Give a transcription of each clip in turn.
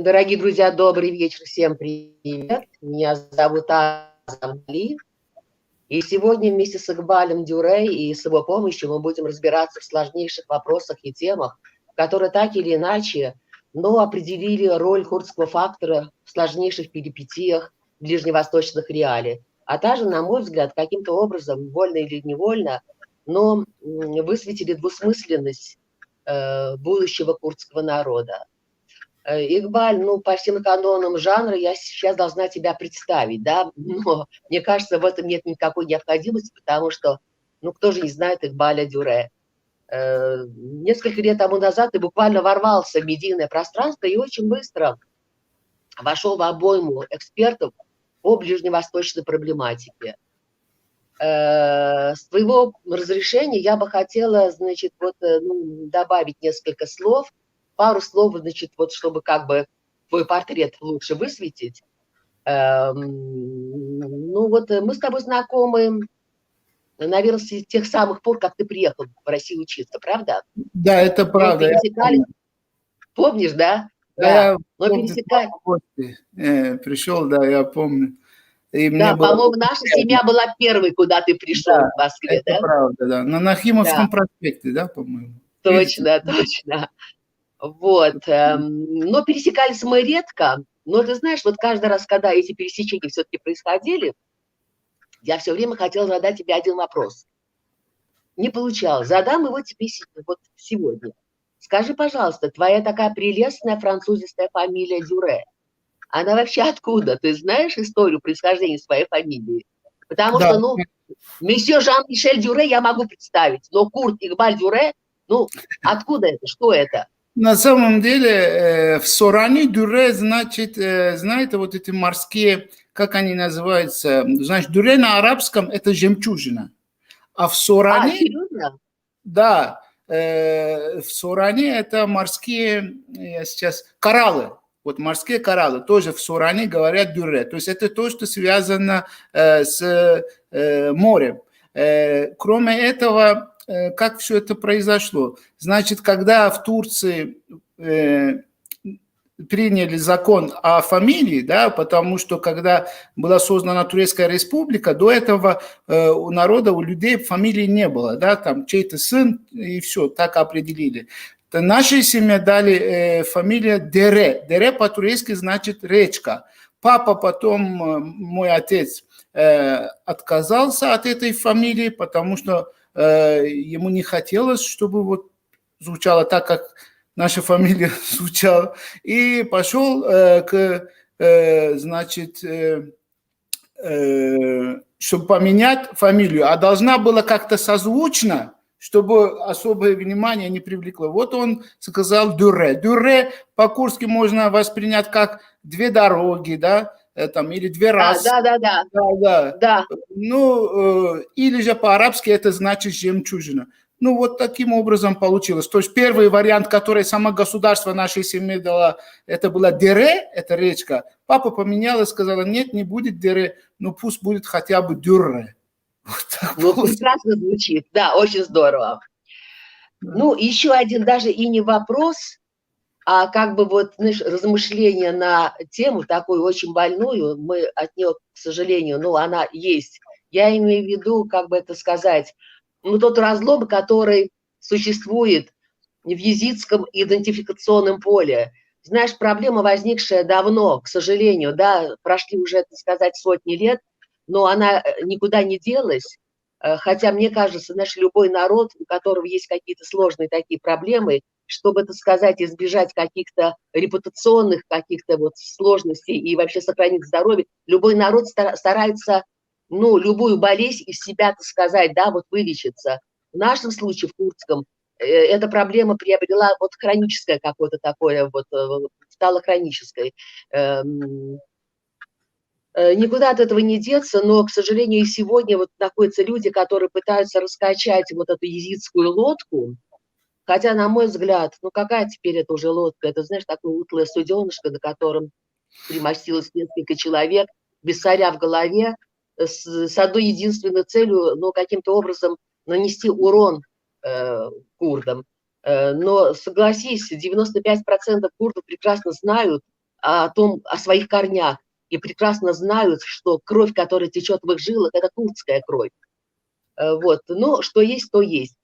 Дорогие друзья, добрый вечер, всем привет. Меня зовут Азам Али. И сегодня вместе с Игбалем Дюрей и с его помощью мы будем разбираться в сложнейших вопросах и темах, которые так или иначе, определили роль курдского фактора в сложнейших перипетиях ближневосточных реалий. А также, на мой взгляд, каким-то образом, вольно или невольно, высветили двусмысленность будущего курдского народа. Игбаль, по всем канонам жанра я сейчас должна тебя представить, да, но мне кажется, в этом нет никакой необходимости, потому что, кто же не знает Игбаля Дюре. Несколько лет тому назад ты буквально ворвался в медийное пространство и очень быстро вошел в обойму экспертов по ближневосточной проблематике. С твоего разрешения я бы хотела, добавить несколько слов, пару слов, чтобы твой портрет лучше высветить. Мы с тобой знакомы, наверное, с тех самых пор, как ты приехал в Россию учиться, правда? Да, это правда. Помнишь, да? Да, я пришел, да, я помню. И да, по-моему, наша семья была первой, куда ты пришел, да, в Москве, это правда, да. На Нахимовском проспекте, да, по-моему. Точно. Вот. Но пересекались мы редко. Но ты знаешь, вот каждый раз, когда эти пересечения все-таки происходили, я все время хотела задать тебе один вопрос. Не получалось. Задам его тебе вот сегодня. Скажи, пожалуйста, твоя такая прелестная французистая фамилия Дюре, она вообще откуда? Ты знаешь историю происхождения своей фамилии? Потому что, месье Жан-Мишель Дюре я могу представить, но Курт Игбаль Дюре, откуда это? Что это? На самом деле в Соране Дюре значит, знаете, вот эти морские, как они называются, значит, Дюре на арабском это жемчужина, а в Соране... серьезно? Да, в Соране это морские, сейчас, кораллы. Вот морские кораллы тоже в Соране говорят дюре. То есть это то, что связано с морем. Кроме этого, как все это произошло? Значит, когда в Турции приняли закон о фамилии, да, потому что когда была создана Турецкая республика, до этого у народа, у людей фамилии не было, да, там чей-то сын и все, так определили. Нашей семье дали фамилия Дере. Дере по-турецки значит речка. Папа потом, мой отец, отказался от этой фамилии, потому что ему не хотелось, чтобы вот звучало так, как наша фамилия звучала. И пошел чтобы поменять фамилию. А должна была как-то созвучно, чтобы особое внимание не привлекло. Вот он сказал Дюре. Дюре по-курски можно воспринять как две дороги, да, там, или две расы. Да. Или же по-арабски это значит жемчужина. Вот таким образом получилось. То есть первый вариант, который само государство нашей семьи дало, это была Дере, это речка. Папа поменял и сказал, нет, не будет Дере, пусть будет хотя бы Дюрре. Прекрасно звучит, да, очень здорово. Еще один даже и не вопрос, а размышление на тему такую очень больную, мы от нее, к сожалению, она есть. Я имею в виду, тот разлом, который существует в езидском идентификационном поле. Знаешь, проблема, возникшая давно, к сожалению, да, прошли уже, сотни лет, но она никуда не делась. Хотя, мне кажется, любой народ, у которого есть какие-то сложные такие проблемы, чтобы, избежать каких-то репутационных каких-то сложностей и вообще сохранить здоровье, любой народ старается, любую болезнь из себя, вылечиться. В нашем случае, в курдском, эта проблема приобрела хроническое какое-то такое, стала хронической. Никуда от этого не деться, но, к сожалению, и сегодня находятся люди, которые пытаются раскачать эту езидскую лодку, хотя, на мой взгляд, какая теперь это уже лодка? Это, знаешь, такое утлое суденышко, на котором примостилось несколько человек, без царя в голове, с одной единственной целью, каким-то образом нанести урон курдам. Но, согласись, 95% курдов прекрасно знают о том, о своих корнях и прекрасно знают, что кровь, которая течет в их жилах, это курдская кровь. Вот, но что есть, то есть.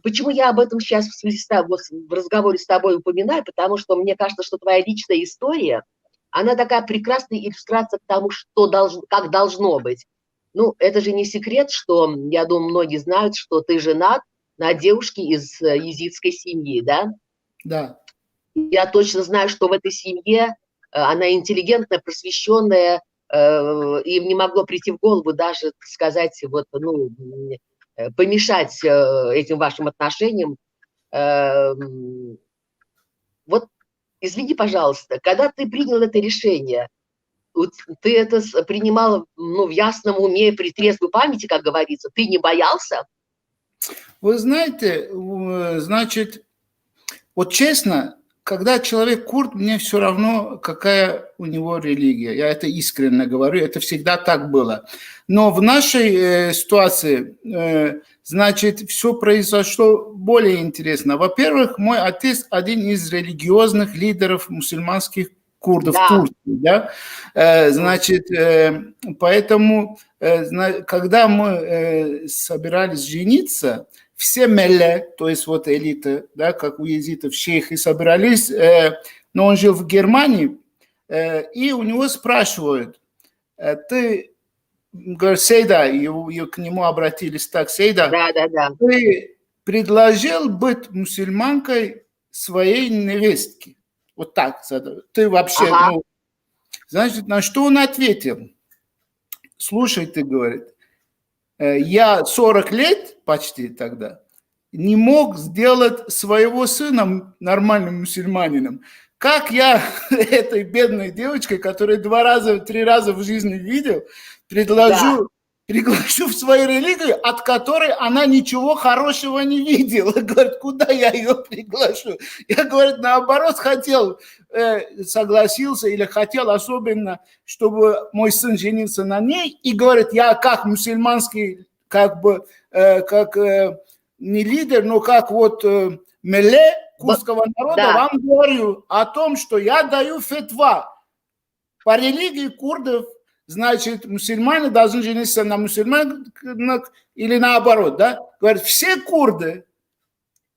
Почему я об этом сейчас в разговоре с тобой упоминаю? Потому что мне кажется, что твоя личная история, она такая прекрасная иллюстрация к тому, как должно быть. Ну, это же не секрет, что, я думаю, многие знают, что ты женат на девушке из езидской семьи, да? Да. Я точно знаю, что в этой семье она интеллигентная, просвещенная, им не могло прийти в голову даже сказать, вот, ну, помешать этим вашим отношениям. Вот, извини, пожалуйста, когда ты принял это решение, ты это принимал, ну, в ясном уме, при трезвой памяти, как говорится, ты не боялся? Вы знаете, значит, вот честно, когда человек курд, мне все равно, какая у него религия. Я это искренне говорю, это всегда так было. Но в нашей ситуации, значит, все произошло более интересно. Во-первых, мой отец один из религиозных лидеров мусульманских курдов в Турции, да? Значит, поэтому, когда мы собирались жениться, все мелле, то есть вот элита, да, как у езитов, шейхи собрались, но он жил в Германии, и у него спрашивают, ты, говорит, Сейда, к нему обратились так, Сейда, ты предложил быть мусульманкой своей невестке? Вот так, ты вообще, ну, значит, на что он ответил? Слушай, ты, говорит, я 40 лет почти тогда не мог сделать своего сына нормальным мусульманином. Как я этой бедной девочке, которую 2-3 раза в жизни видел, приглашу в свою религию, от которой она ничего хорошего не видела. Говорит, куда я ее приглашу? Я, говорит, наоборот, хотел, согласился или хотел особенно, чтобы мой сын женился на ней. И говорит, я как мусульманский, как бы, не лидер, но как вот меле курдского народа, вам говорю о том, что я даю фетва. По религии курдов, значит, мусульмане должны жениться на мусульманах или наоборот, да? Говорят, все курды,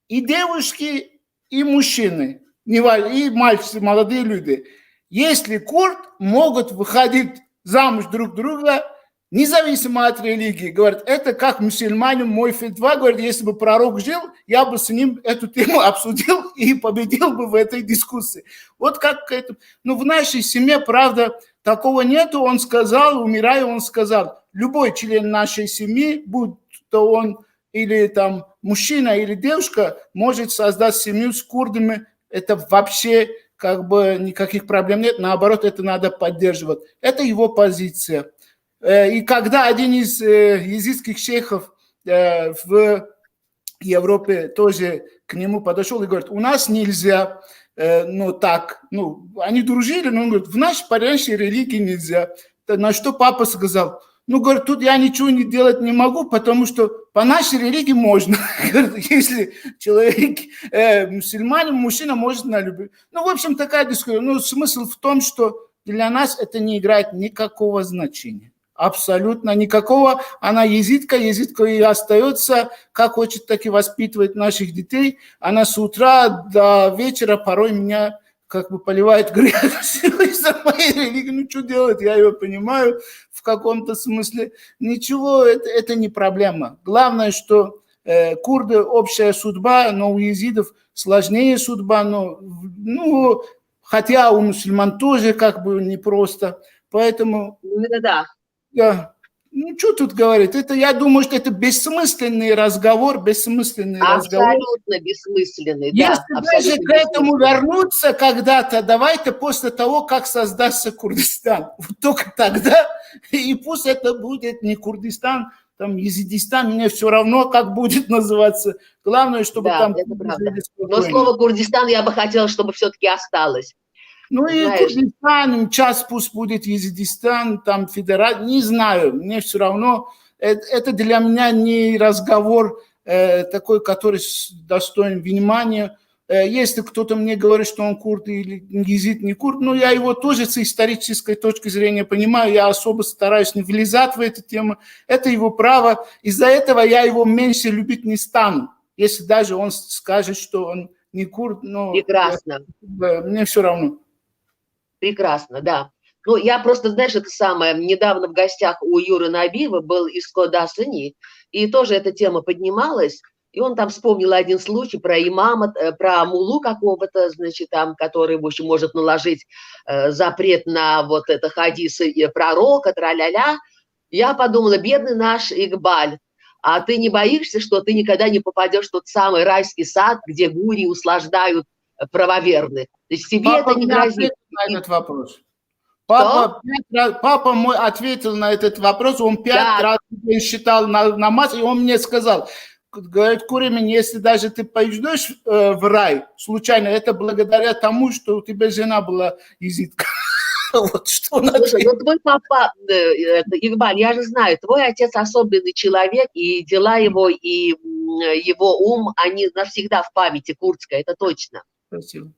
и девушки, и мужчины, и мальчики, молодые люди, если курд, могут выходить замуж друг друга, независимо от религии. Говорят, это как мусульманин мой фетва, говорит, если бы пророк жил, я бы с ним эту тему обсудил и победил бы в этой дискуссии. Вот как это. Но в нашей семье, правда, такого нету. Он сказал, умирая, он сказал, любой член нашей семьи, будь то он или там мужчина, или девушка, может создать семью с курдами. Это вообще как бы никаких проблем нет. Наоборот, это надо поддерживать. Это его позиция. И когда один из езидских шейхов в Европе тоже к нему подошел и говорит, у нас нельзя, ну так, ну они дружили, но он говорит, в нашей парящей религии нельзя. На что папа сказал, ну, говорит, тут я ничего не делать не могу, потому что по нашей религии можно. Если человек мусульманин, мужчина может на любовь. Ну, в общем, такая дискуссия. Ну, смысл в том, что для нас это не играет никакого значения. Абсолютно никакого. Она езидка и остается, как хочет, так и воспитывает наших детей. Она с утра до вечера порой меня как бы поливает грязью из-за моей религии. Ну, что делать, я ее понимаю в каком-то смысле. Ничего, это не проблема. Главное, что курды общая судьба, но у езидов сложнее судьба, но, ну, хотя у мусульман тоже как бы непросто. Поэтому... Да. Ну, что тут говорить? Это, я думаю, что это бессмысленный разговор, Абсолютно бессмысленный, да. Если даже к этому вернуться когда-то, давайте после того, как создастся Курдистан. Вот только тогда, и пусть это будет не Курдистан, там, Езидистан, мне все равно, как будет называться. Главное, чтобы там... Это правда. Но слово Курдистан я бы хотела, чтобы все-таки осталось. Ну и Курдистан, час пусть будет Езидистан, там федерация, не знаю, мне все равно, это для меня не разговор такой, который достоин внимания. если кто-то мне говорит, что он курд или езид не курд, ну, я его тоже с исторической точки зрения понимаю, я особо стараюсь не влезать в эту тему, это его право, из-за этого я его меньше любить не стану, если даже он скажет, что он не курд, но Прекрасно. мне все равно. Прекрасно, да. Ну, я просто, знаешь, это самое, недавно в гостях у Юры Набиева был из Кодасыни, и тоже эта тема поднималась, и он там вспомнил один случай про имама, про муллу какого-то, значит, там, который, в общем, может наложить запрет на вот это хадисы пророка, тра-ля-ля. Я подумала, бедный наш Игбаль, а ты не боишься, что ты никогда не попадешь в тот самый райский сад, где гури услаждают правоверных? То есть тебе Папа это не мне грозит. ответил на этот вопрос. Папа мой ответил на этот вопрос, он 5 раз считал намаз, и он мне сказал, говорит, Куремин, если даже ты пойдешь в рай, случайно, это благодаря тому, что у тебя жена была езидка. Вот что он ответил. Слушай, ну твой папа, Игбаль, я же знаю, твой отец особенный человек, и дела его, и его ум, они навсегда в памяти курдской, это точно. Спасибо.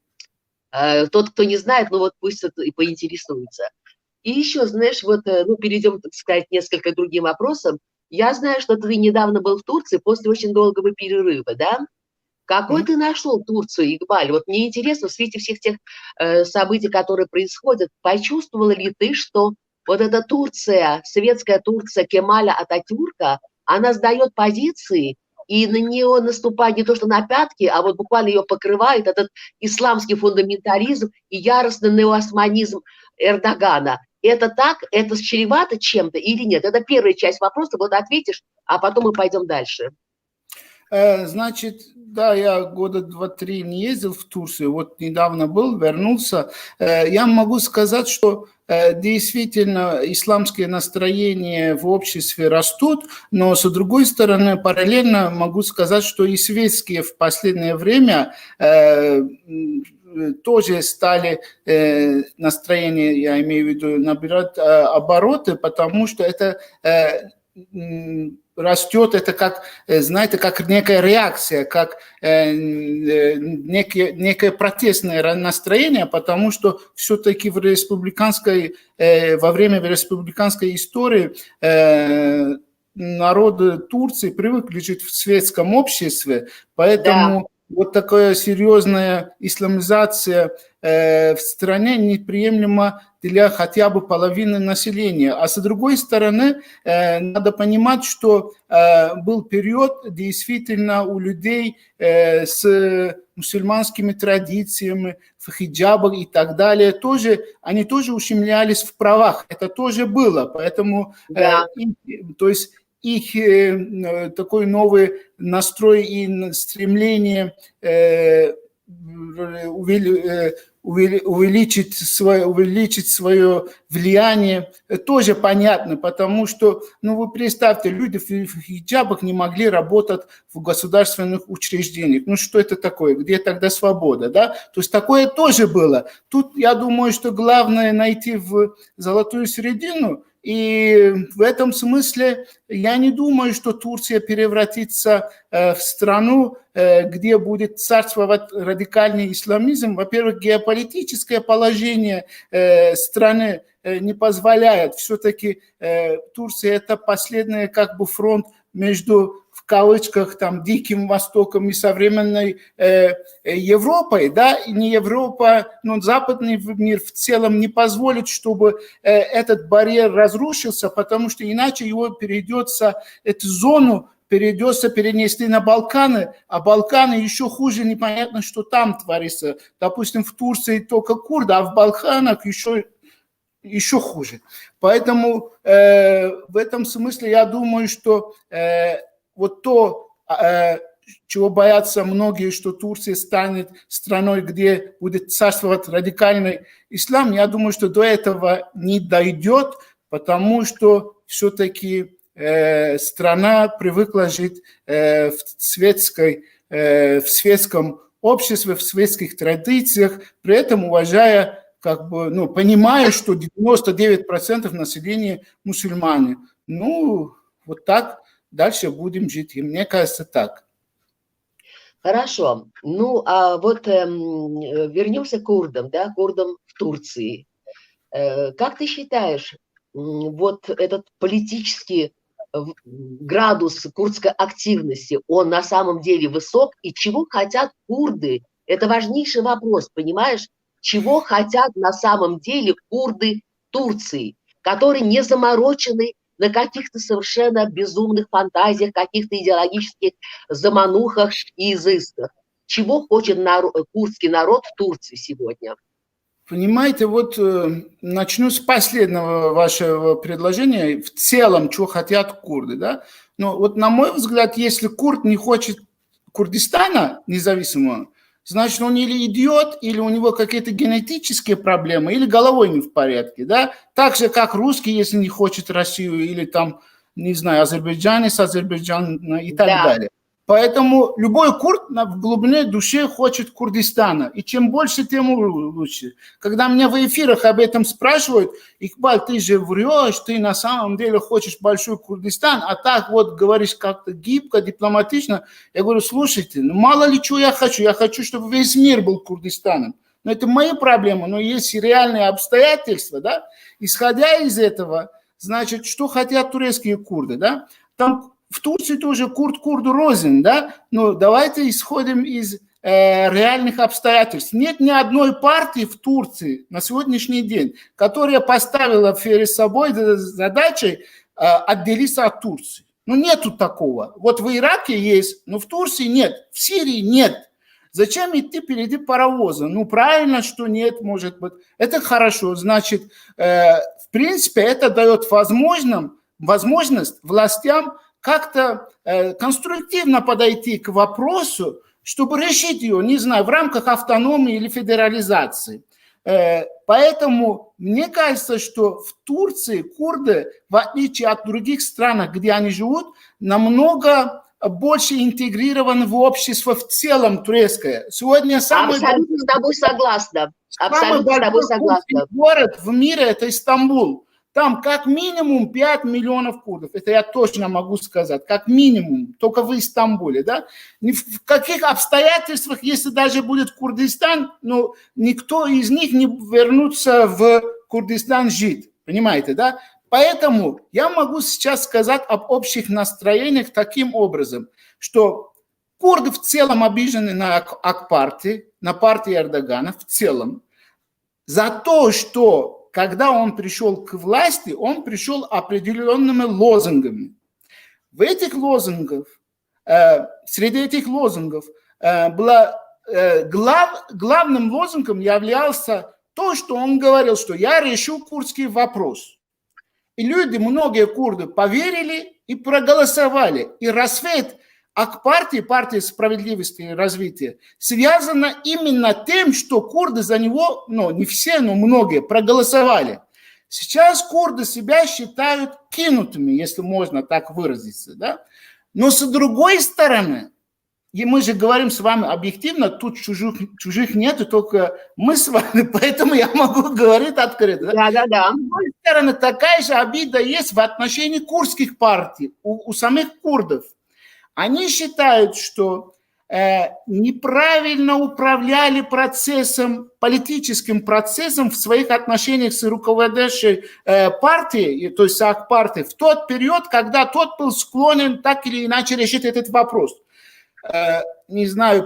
Тот, кто не знает, ну вот пусть это и поинтересуется. И еще, знаешь, вот, ну, перейдем, так сказать, к несколько другим вопросам. Я знаю, что ты недавно был в Турции после очень долгого перерыва, да? Какой ты нашел Турцию, Игбаль? Вот мне интересно, в свете всех тех событий, которые происходят, почувствовала ли ты, что вот эта Турция, советская Турция Кемаля Ататюрка, она сдает позиции, и на нее наступает не то что на пятки, а вот буквально ее покрывает этот исламский фундаментализм и яростный неоосманизм Эрдогана. Это так? Это чревато чем-то или нет? Это первая часть вопроса, вот ответишь, а потом мы пойдем дальше. Значит, да, я года 2-3 не ездил в Турцию, вот недавно был, вернулся. Я могу сказать, что действительно исламские настроения в обществе растут, но с другой стороны, параллельно могу сказать, что и светские в последнее время тоже стали настроения, я имею в виду, набирать обороты, потому что это растет, это как, знаете, как некая реакция, как некое протестное настроение, потому что все-таки в республиканской, во время республиканской истории народы Турции привыкли жить в светском обществе, поэтому вот такая серьезная исламизация в стране неприемлема для хотя бы половины населения. А с другой стороны, надо понимать, что был период действительно у людей с мусульманскими традициями, в хиджабах и так далее, тоже, они тоже ущемлялись в правах. Это тоже было. Поэтому, то есть, их такой новый настрой и стремление увеличить свое влияние тоже понятно, потому что, ну, вы представьте, люди в хиджабах не могли работать в государственных учреждениях. Ну, что это такое? Где тогда свобода, да? То есть такое тоже было. Тут, я думаю, что главное найти в золотую середину. И в этом смысле я не думаю, что Турция превратится в страну, где будет царствовать радикальный исламизм. Во-первых, геополитическое положение страны не позволяет. Все-таки Турция – это последний как бы фронт между, в кавычках, там, Диким Востоком и современной Европой, да, и не Европа, но западный мир в целом не позволит, чтобы этот барьер разрушился, потому что иначе его придется, эту зону придется перенести на Балканы, а Балканы еще хуже, непонятно, что там творится. Допустим, в Турции только курды, а в Балканах еще хуже. Поэтому в этом смысле я думаю, что вот то, чего боятся многие, что Турция станет страной, где будет царствовать радикальный ислам, я думаю, что до этого не дойдет, потому что все-таки страна привыкла жить в светском обществе, в светских традициях, при этом уважая, как бы, ну, понимая, что 99% населения мусульмане. Ну, вот так дальше будем жить. И мне кажется, так. Хорошо. Ну, а вот вернемся к курдам, да, курдам в Турции. Как ты считаешь, вот этот политический градус курдской активности, он на самом деле высок? И чего хотят курды? Это важнейший вопрос, понимаешь? Чего хотят на самом деле курды Турции, которые не заморочены на каких-то совершенно безумных фантазиях, каких-то идеологических заманухах и изысках? Чего хочет курдский народ в Турции сегодня? Понимаете, вот начну с последнего вашего предложения. В целом, чего хотят курды, да? Но вот на мой взгляд, если курд не хочет Курдистана независимого, значит, он или идиот, или у него какие-то генетические проблемы, или головой не в порядке, да? Так же, как русский, если не хочет Россию, или там, не знаю, азербайджанец, Азербайджан и так далее. Поэтому любой курд в глубине души хочет Курдистана. И чем больше, тем лучше. Когда меня в эфирах об этом спрашивают, Икбаль, ты же врешь, ты на самом деле хочешь большой Курдистан, а так вот говоришь как-то гибко, дипломатично. Я говорю, слушайте, ну мало ли чего я хочу, чтобы весь мир был Курдистаном. Но это мои проблемы, но есть и реальные обстоятельства, да. Исходя из этого, значит, что хотят турецкие курды, да. Там в Турции тоже курд курду рознь, да, но давайте исходим из реальных обстоятельств. Нет ни одной партии в Турции на сегодняшний день, которая поставила перед собой задачей отделиться от Турции. Ну, нету такого. Вот в Ираке есть, но в Турции нет, в Сирии нет. Зачем идти впереди паровоза? Ну, правильно, что нет, может быть. Это хорошо. Значит, в принципе, это дает возможность властям как-то конструктивно подойти к вопросу, чтобы решить ее, не знаю, в рамках автономии или федерализации. Поэтому мне кажется, что в Турции курды, в отличие от других стран, где они живут, намного больше интегрированы в общество в целом турецкое. Сегодня абсолютно с тобой согласна. Абсолютно с тобой согласна. Город в мире – это Стамбул. Там как минимум 5 миллионов курдов. Это я точно могу сказать. Как минимум. Только в Стамбуле. Да? В каких обстоятельствах, если даже будет Курдистан, ну, никто из них не вернется в Курдистан жить. Понимаете, да? Поэтому я могу сейчас сказать об общих настроениях таким образом, что курды в целом обижены на Ак-партии, на партию Эрдогана в целом, за то, что когда он пришел к власти, он пришел определенными лозунгами. В этих лозунгах, среди этих лозунгов главным лозунгом являлся то, что он говорил, что я решу курдский вопрос. И люди, многие курды, поверили и проголосовали. И рассвет Ак-партии, партии справедливости и развития, связано именно тем, что курды за него, ну не все, но многие, проголосовали. Сейчас курды себя считают кинутыми, если можно так выразиться. Да? Но с другой стороны, и мы же говорим с вами объективно, тут чужих нету, только мы с вами, поэтому я могу говорить открыто. Да? С другой стороны, такая же обида есть в отношении курдских партий, у самих курдов. Они считают, что неправильно управляли процессом, политическим процессом в своих отношениях с руководящей партией, то есть Ак-партией, в тот период, когда тот был склонен так или иначе решить этот вопрос. Не знаю,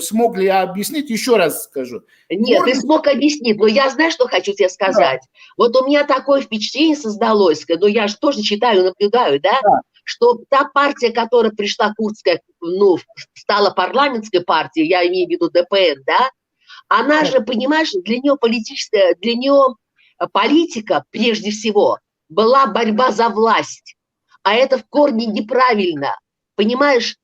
смог ли я объяснить, еще раз скажу. Нет, ты смог объяснить, но я знаю, что хочу тебе сказать. Да. Вот у меня такое впечатление создалось, но я же тоже читаю, наблюдаю, да? Что та партия, которая пришла курдская, ну, стала парламентской партией, я имею в виду ДПН, да, она же, понимаешь, для нее политика, прежде всего, была борьба за власть, а это в корне неправильно, понимаешь,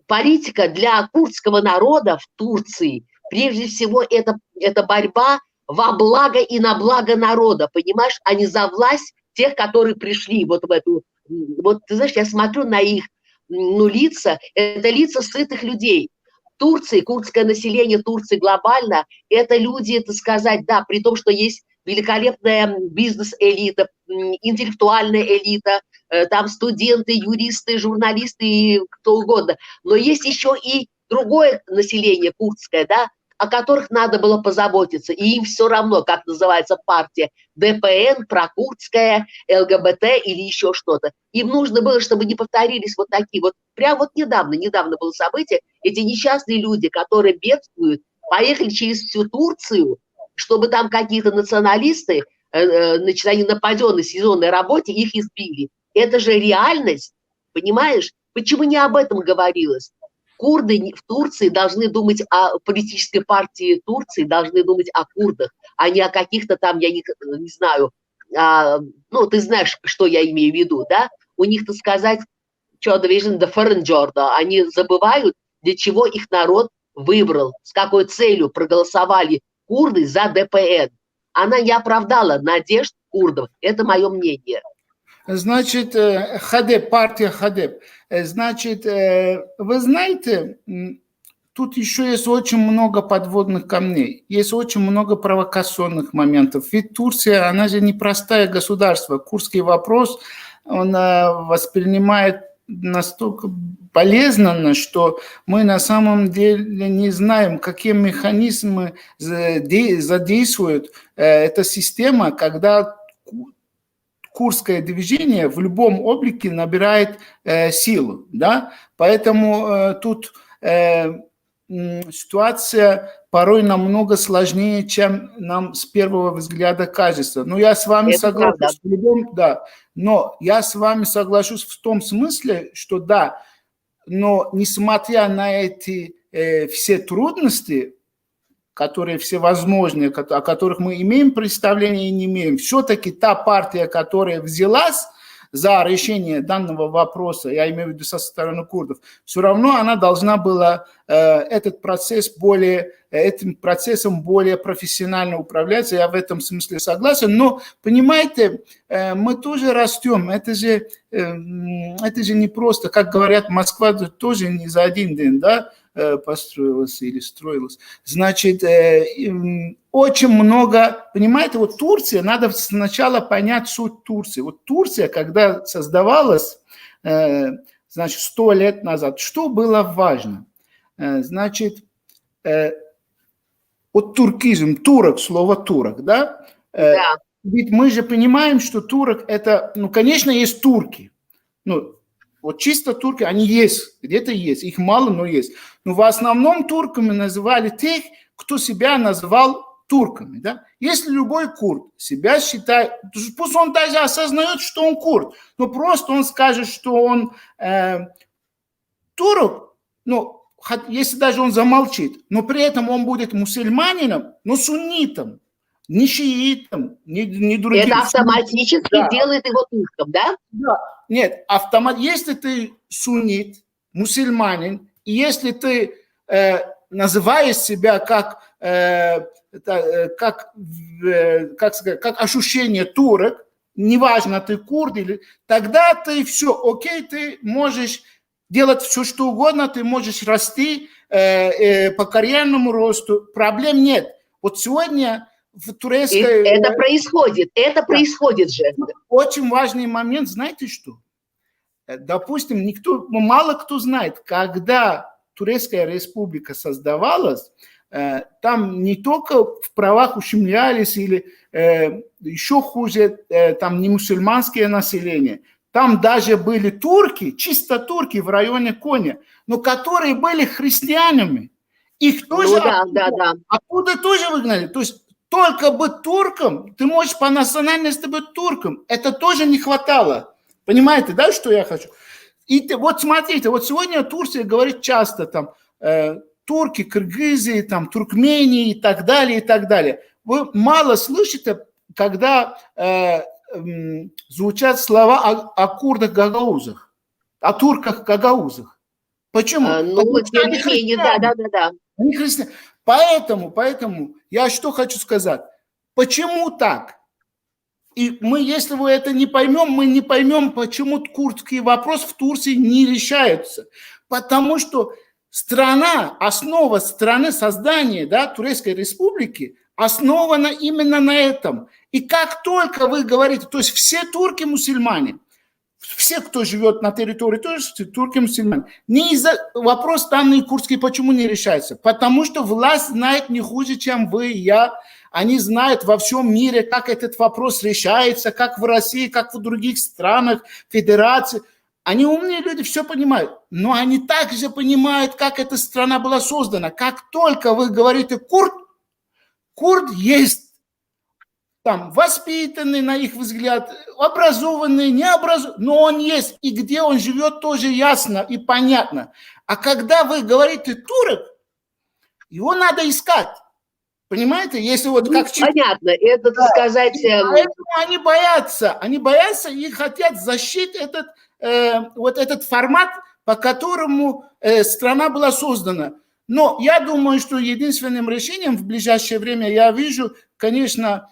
политика для курдского народа в Турции, прежде всего, это борьба во благо и на благо народа, понимаешь, а не за власть тех, которые пришли вот в эту, вот ты знаешь, я смотрю на их, ну, лица, это лица сытых людей. Турции, курдское население Турции глобально, это люди, это сказать, да, при том, что есть в великолепная бизнес-элита, интеллектуальная элита, там студенты, юристы, журналисты и кто угодно. Но есть еще и другое население курдское, да, о которых надо было позаботиться. И им все равно, как называется партия, ДПН, прокурдская, ЛГБТ или еще что-то. Им нужно было, чтобы не повторились вот такие вот. Прям вот недавно было событие, эти несчастные люди, которые бедствуют, поехали через всю Турцию, чтобы там какие-то националисты, значит, они на паденной сезонной работе, их избили. Это же реальность, понимаешь? Почему не об этом говорилось? Курды в Турции должны думать о политической партии Турции, должны думать о курдах, а не о каких-то там, я не знаю, ну, ты знаешь, что я имею в виду, да? У них, так сказать, они забывают, для чего их народ выбрал, с какой целью проголосовали курды за ДПН. Она не оправдала надежд курдов, это мое мнение. Значит, ХАДЕП, партия ХАДЕП. Значит, вы знаете, тут еще есть очень много подводных камней, есть очень много провокационных моментов. Ведь Турция, она же непростое государство. Курдский вопрос, он воспринимает настолько болезненно, что мы на самом деле не знаем, какие механизмы задействует эта система, когда курдское движение в любом облике набирает силу, да, поэтому тут ситуация порой намного сложнее, чем нам с первого взгляда кажется. Но я с вами соглашусь в любом, да, но я с вами соглашусь в том смысле, что да, но несмотря на эти все трудности, которые всевозможные, о которых мы имеем представление и не имеем, все-таки та партия, которая взялась за решение данного вопроса, я имею в виду со стороны курдов, все равно она должна была этим процессом более профессионально управляться, я в этом смысле согласен, но, понимаете, мы тоже растем, это же не просто, как говорят, Москва тоже не за один день, да, построилась или строилась. Значит, очень много, понимаете, вот Турция, надо сначала понять суть Турции. Вот Турция, когда создавалась, значит, 100 лет назад, что было важно? Значит, вот туркизм, турок, слово турок, да? Да. Ведь мы же понимаем, что турок это, ну, конечно, есть турки, ну, вот чисто турки, они есть, где-то есть, их мало, но есть. Но в основном турками называли тех, кто себя назвал турками. Да? Если любой курд себя считает, пусть он даже осознает, что он курд, но просто он скажет, что он турок, ну, если даже он замолчит, но при этом он будет мусульманином, но суннитом, не шиитом, не другим. Это автоматически делает его турком, да? Да. Нет, если ты суннит, мусульманин, и если ты называешь себя как ощущение турок, неважно, ты курд, тогда ты все, окей, ты можешь делать все, что угодно, ты можешь расти по карьерному росту, проблем нет. Вот сегодня в турецкой... Это происходит же. Очень важный момент, знаете что? Допустим, мало кто знает, когда Турецкая республика создавалась, там не только в правах ущемлялись или еще хуже, там не мусульманское население, там даже были турки, чисто турки в районе Коня, но которые были христианами. Их тоже оттуда тоже выгнали. То есть только быть турком, ты можешь по национальности быть турком. Это тоже не хватало. Понимаете, да, что я хочу? И вот смотрите, вот сегодня Турция говорит часто там турки, кыргызы, там туркмении и так далее, и так далее. Вы мало слышите, когда звучат слова о курдах гагаузах, о турках гагаузах. Почему? Тем не менее, да. Они христиане. Поэтому я что хочу сказать. Почему так? И мы, если вы это не поймем, мы не поймем, почему курдский вопрос в Турции не решается. Потому что основа страны создания, да, Турецкой республики, основана именно на этом. И как только вы говорите, то есть все турки мусульмане, все, кто живет на территории, тоже турки-мусульмане. Вопрос данный курдский почему не решается? Потому что власть знает не хуже, чем вы и я. Они знают во всем мире, как этот вопрос решается, как в России, как в других странах, федерации. Они умные люди, все понимают. Но они также понимают, как эта страна была создана. Как только вы говорите курд есть там воспитанный, на их взгляд, образованный, необразованный, но он есть, и где он живет, тоже ясно и понятно. А когда вы говорите турок, его надо искать. Понимаете, если вот Ну, как... понятно, это, так сказать... Поэтому они боятся и хотят защитить этот формат, по которому страна была создана. Но я думаю, что единственным решением в ближайшее время я вижу, конечно,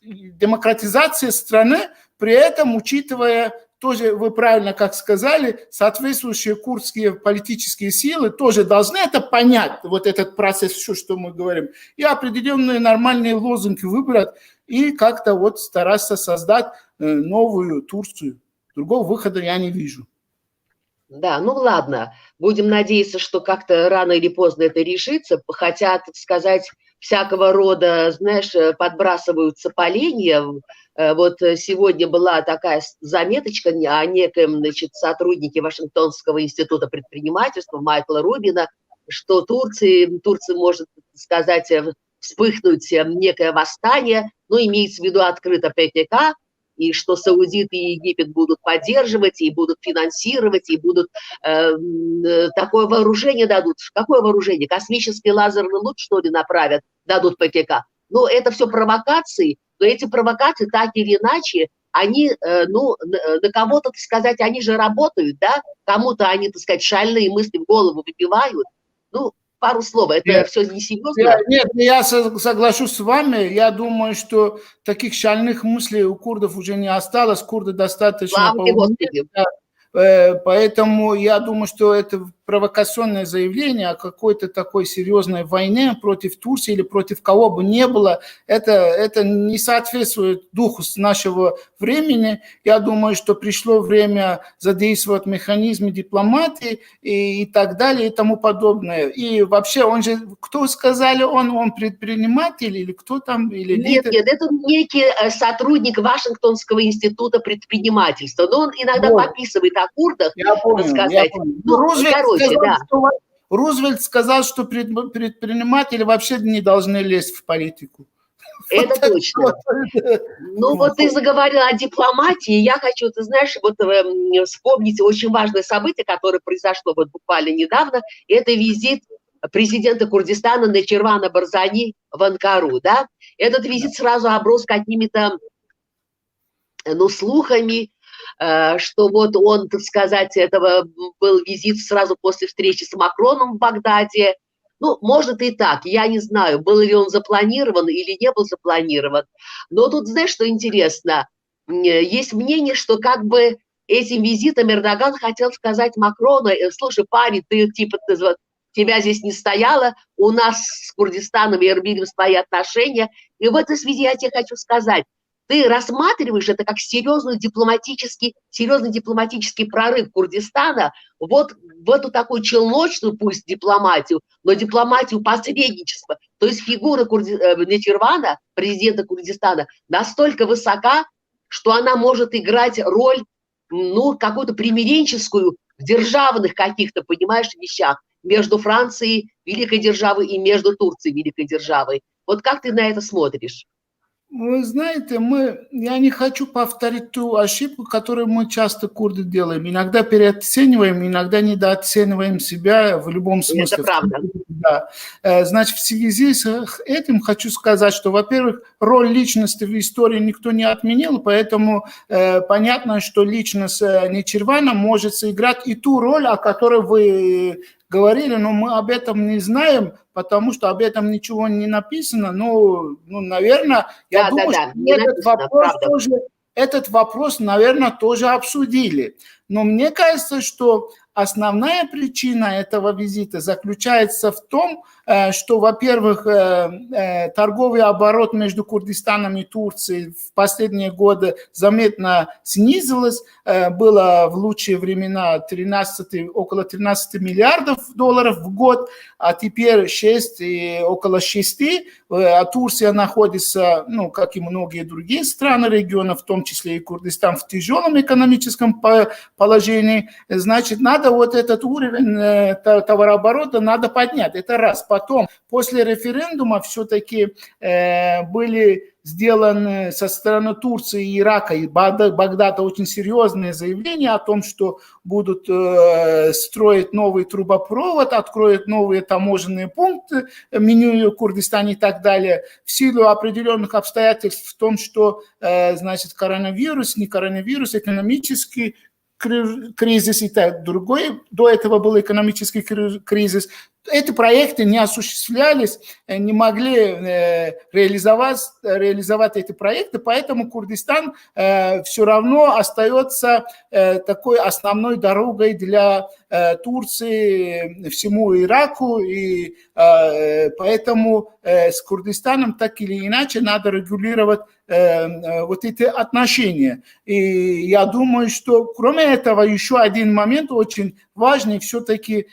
демократизация страны, при этом учитывая тоже, вы правильно как сказали, соответствующие курдские политические силы тоже должны это понять, вот этот процесс, все, что мы говорим, и определенные нормальные лозунги выбрать, и как-то вот стараться создать новую Турцию. Другого выхода я не вижу. Да, ну ладно, будем надеяться, что как-то рано или поздно это решится, хотя, так сказать, всякого рода, знаешь, подбрасываются поленья. Вот сегодня была такая заметочка о некоем, значит, сотруднике Вашингтонского института предпринимательства Майкла Рубина, что Турция может, сказать, вспыхнуть некое восстание, но имеется в виду открыто ПКК, и что Саудиты и Египет будут поддерживать, и будут финансировать, и будут такое вооружение дадут. Какое вооружение? Космический лазерный луч, что ли, направят, дадут ПКК? Ну, это все провокации, но эти провокации, так или иначе, они, на кого-то, так сказать, они же работают, да? Кому-то они, так сказать, шальные мысли в голову выбивают. Ну, пару слов, это все несерьезно. Нет, я соглашусь с вами. Я думаю, что таких шальных мыслей у курдов уже не осталось. Курды достаточно... Поэтому я думаю, что это провокационное заявление о какой-то такой серьезной войне против Турции или против кого бы ни было, это не соответствует духу нашего времени. Я думаю, что пришло время задействовать механизмы дипломатии и так далее и тому подобное. И вообще, он же, кто сказали, он предприниматель или кто там? Или нет, это некий сотрудник Вашингтонского института предпринимательства. Но он иногда подписывает о курдах, я помню, сказать. Рузвельт сказал, что предприниматели вообще не должны лезть в политику. Это вот точно. Ну вот ты заговорила о дипломатии, я хочу, ты знаешь, вот вспомнить очень важное событие, которое произошло вот буквально недавно, это визит президента Курдистана Нечирвана Барзани в Анкару, да? Этот визит сразу оброс какими-то, слухами, что вот он, так сказать, этого был визит сразу после встречи с Макроном в Багдаде. Ну, может и так, я не знаю, был ли он запланирован или не был запланирован. Но тут, знаешь, что интересно, есть мнение, что как бы этим визитом Эрдоган хотел сказать Макрону: слушай, парень, ты типа, тебя здесь не стояло, у нас с Курдистаном и Эрбилем свои отношения. И в этой связи я тебе хочу сказать, ты рассматриваешь это как серьезный дипломатический прорыв Курдистана вот в эту такую челночную, пусть дипломатию, но дипломатию посредничества. То есть фигура Нечирвана, президента Курдистана, настолько высока, что она может играть роль, какую-то примиренческую в державных каких-то, понимаешь, вещах между Францией, великой державой, и между Турцией, великой державой. Вот как ты на это смотришь? Вы знаете, я не хочу повторить ту ошибку, которую мы часто, курды, делаем. Иногда переоцениваем, иногда недооцениваем себя в любом смысле. Это правда. Да. Значит, в связи с этим хочу сказать, что, во-первых, роль личности в истории никто не отменил, поэтому понятно, что личность Нечирвана может сыграть и ту роль, о которой вы говорили, но мы об этом не знаем, потому что об этом ничего не написано. Наверное, я думаю, что этот вопрос, наверное, тоже обсудили. Но мне кажется, что основная причина этого визита заключается в том, что, во-первых, торговый оборот между Курдистаном и Турцией в последние годы заметно снизилось. Было в лучшие времена около 13 миллиардов долларов в год, а теперь 6 и около 6. А Турция находится, ну, как и многие другие страны региона, в том числе и Курдистан, в тяжелом экономическом положении. Значит, надо вот этот уровень товарооборота надо поднять. Это раз. Потом, после референдума все-таки были сделаны со стороны Турции, Ирака и Багдада очень серьезные заявления о том, что будут строить новый трубопровод, откроют новые таможенные пункты, меню Курдистане и так далее, в силу определенных обстоятельств в том, что, значит, коронавирус, не коронавирус, экономический кризис и так другой, до этого был экономический кризис. Эти проекты не осуществлялись, не могли реализовать эти проекты, поэтому Курдистан все равно остается такой основной дорогой для Турции, всему Ираку, и поэтому с Курдистаном так или иначе надо регулировать вот эти отношения. И я думаю, что кроме этого еще один момент очень важный, все-таки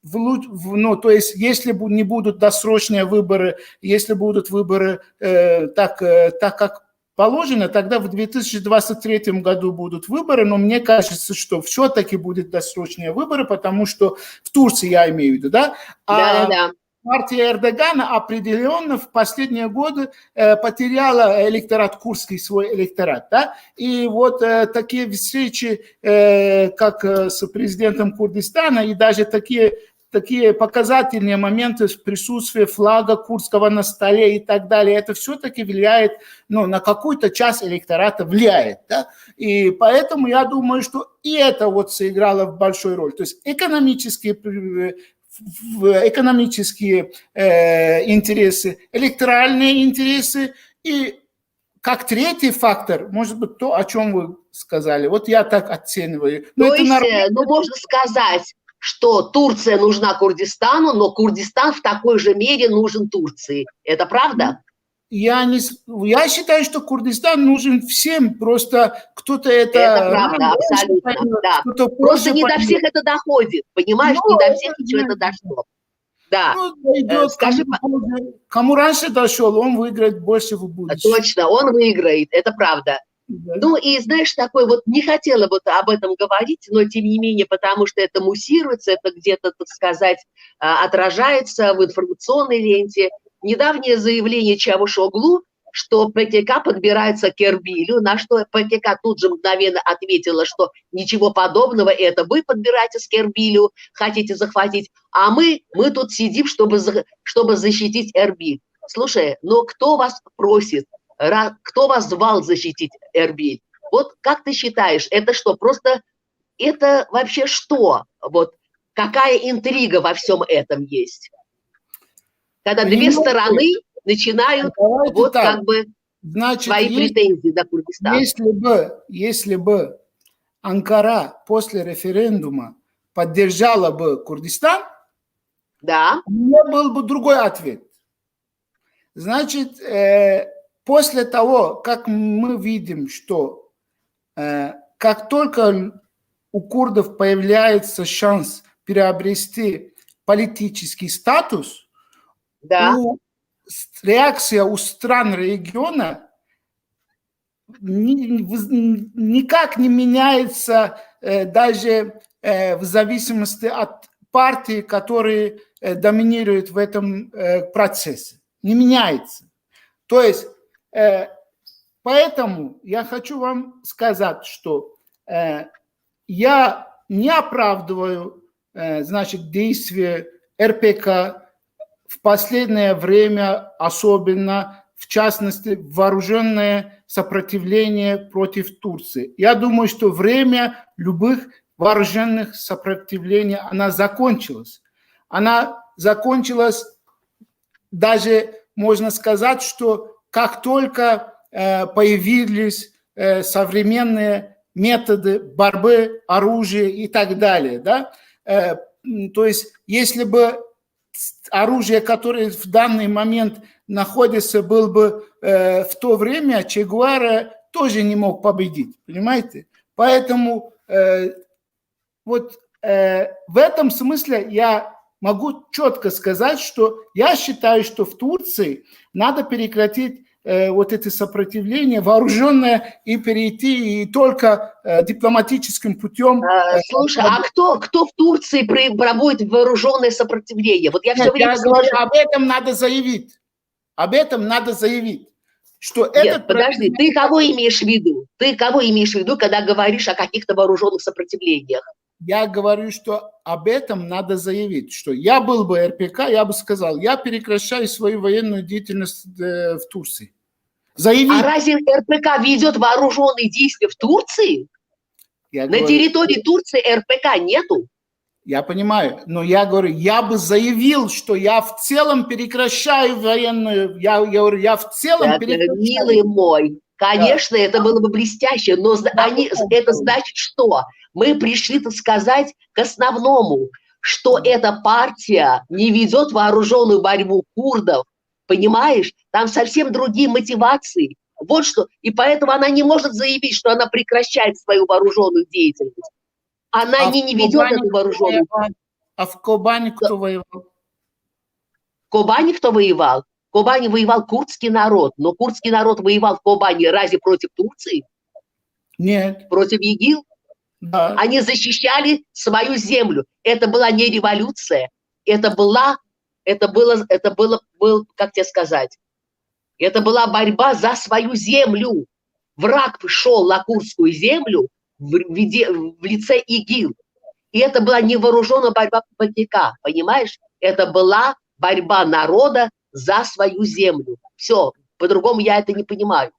ну, то есть, если не будут досрочные выборы, если будут выборы так как положено, тогда в 2023 году будут выборы, но мне кажется, что все-таки будут досрочные выборы, потому что в Турции, я имею в виду, да? Да. Партия Эрдогана определенно в последние годы потеряла электорат, курдский свой электорат. Да? И вот такие встречи, как с президентом Курдистана, и даже такие показательные моменты присутствия флага курдского на столе и так далее, это все-таки влияет, ну, на какую-то часть электората влияет. Да? И поэтому я думаю, что и это вот сыграло большую роль. То есть экономические интересы, электоральные интересы и как третий фактор, может быть, то, о чем вы сказали. Вот я так оцениваю. То есть, можно сказать, что Турция нужна Курдистану, но Курдистан в такой же мере нужен Турции. Это правда? Я считаю, что Курдистан нужен всем, просто кто-то это... Это правда, абсолютно, поймет, да. Просто не до всех это доходит, понимаешь, не до всех еще это дошло. Да. Дойдет, скажи, кому раньше дошел, он выиграет больше в будущем. Точно, он выиграет, это правда. Да. Ну и знаешь, такой вот, не хотела бы об этом говорить, но тем не менее, потому что это муссируется, это где-то, так сказать, отражается в информационной ленте. Недавнее заявление Чавушоглу, что ПКК подбирается к Эрбилю, на что ПКК тут же мгновенно ответила, что ничего подобного, это вы подбираетесь к Эрбилю, хотите захватить, а мы тут сидим, чтобы защитить Эрбиль. Слушай, но кто вас просит, кто вас звал защитить Эрбиль? Вот как ты считаешь, это что, просто, это вообще что? Вот какая интрига во всем этом есть? Когда две стороны начинают вот так, как бы, значит, свои претензии на Курдистан. Если бы Анкара после референдума поддержала бы Курдистан, да, у меня был бы другой ответ. Значит, после того, как мы видим, что как только у курдов появляется шанс приобрести политический статус, да. Реакция у стран региона никак не меняется даже в зависимости от партии, которые доминируют в этом процессе. Не меняется. То есть, поэтому я хочу вам сказать, что я не оправдываю, значит, действия РПК в последнее время, особенно, в частности, вооруженное сопротивление против Турции. Я думаю, что время любых вооруженных сопротивлений, она закончилась. Она закончилась, даже можно сказать, что как только появились современные методы борьбы, оружие и так далее. Да? То есть, если бы оружие, которое в данный момент находится, было бы в то время, Че Гевара тоже не мог победить, понимаете? Поэтому вот в этом смысле я могу четко сказать, что я считаю, что в Турции надо прекратить вот это сопротивление вооруженное и перейти и только дипломатическим путем. Слушай, а кто в Турции проводит вооруженное сопротивление? Вот я все время Я слышу. говорю, об этом надо заявить. Об этом надо заявить. Что Нет, подожди, ты кого имеешь в виду? Ты кого имеешь в виду, когда говоришь о каких-то вооруженных сопротивлениях? Я говорю, что об этом надо заявить, что я был бы РПК, я бы сказал, я прекращаю свою военную деятельность в Турции. Заявить. А разве РПК ведет вооруженные действия в Турции? На территории Турции РПК нету. Я понимаю, но я говорю, я бы заявил, что я в целом прекращаю военную, я говорю, я в целом прекращаю. Милый мой, конечно, это было бы блестяще, но это значит что? Мы пришли, так сказать, к основному, что эта партия не ведет вооруженную борьбу курдов, понимаешь? Там совсем другие мотивации. Вот что. И поэтому она не может заявить, что она прекращает свою вооруженную деятельность. Она не ведет эту вооруженную. А в Кобани кто воевал? В Кобани кто воевал? В Кобани воевал курдский народ. Но курдский народ воевал в Кобани разве против Турции? Нет. Против ИГИЛ? Да. Они защищали свою землю. Это была не революция. Это было, как тебе сказать, это была борьба за свою землю. Враг шел на курдскую землю в лице ИГИЛ. И это была не вооруженная борьба ПКК, понимаешь? Это была борьба народа за свою землю. Все, по-другому я это не понимаю.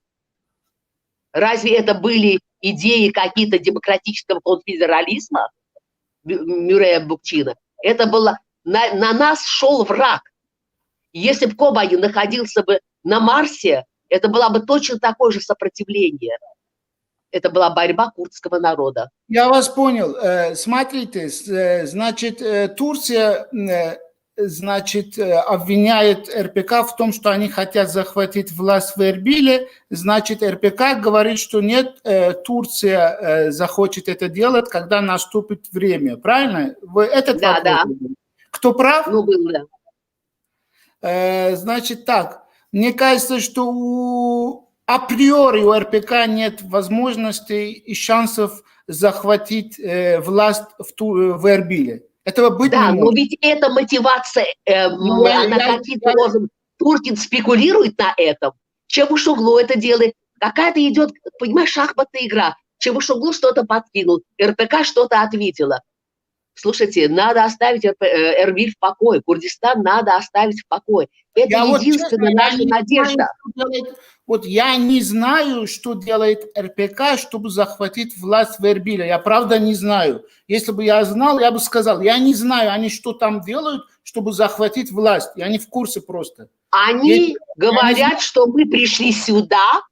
Разве это были идеи какие-то демократического конфедерализма Мюррея Букчина? Это было... На нас шел враг. Если бы Кобани находился бы на Марсе, это было бы точно такое же сопротивление. Это была борьба курдского народа. Я вас понял. Смотрите, значит, Турция, значит, обвиняет РПК в том, что они хотят захватить власть в Эрбиле. Значит, РПК говорит, что нет, Турция захочет это делать, когда наступит время. Правильно? Вы этот да, да. Кто прав? Ну, был, да. Значит, так. Мне кажется, что априори у РПК нет возможностей и шансов захватить власть в Эрбиле. Этого быть не может. Но ведь это мотивация, на какие-то образом Туркин спекулирует на этом. Чавушоглу это делает. Какая-то идет, понимаешь, шахматная игра. Чавушоглу что-то подкинул, РПК что-то ответила. Слушайте, надо оставить Эрбиль в покое. Курдистан надо оставить в покое. Это единственная наша надежда. Вот я не знаю, что делает РПК, чтобы захватить власть в Эрбиле. Я правда не знаю. Если бы я знал, я бы сказал, я не знаю, они что там делают, чтобы захватить власть. Я не в курсе просто. Они говорят, что мы пришли сюда,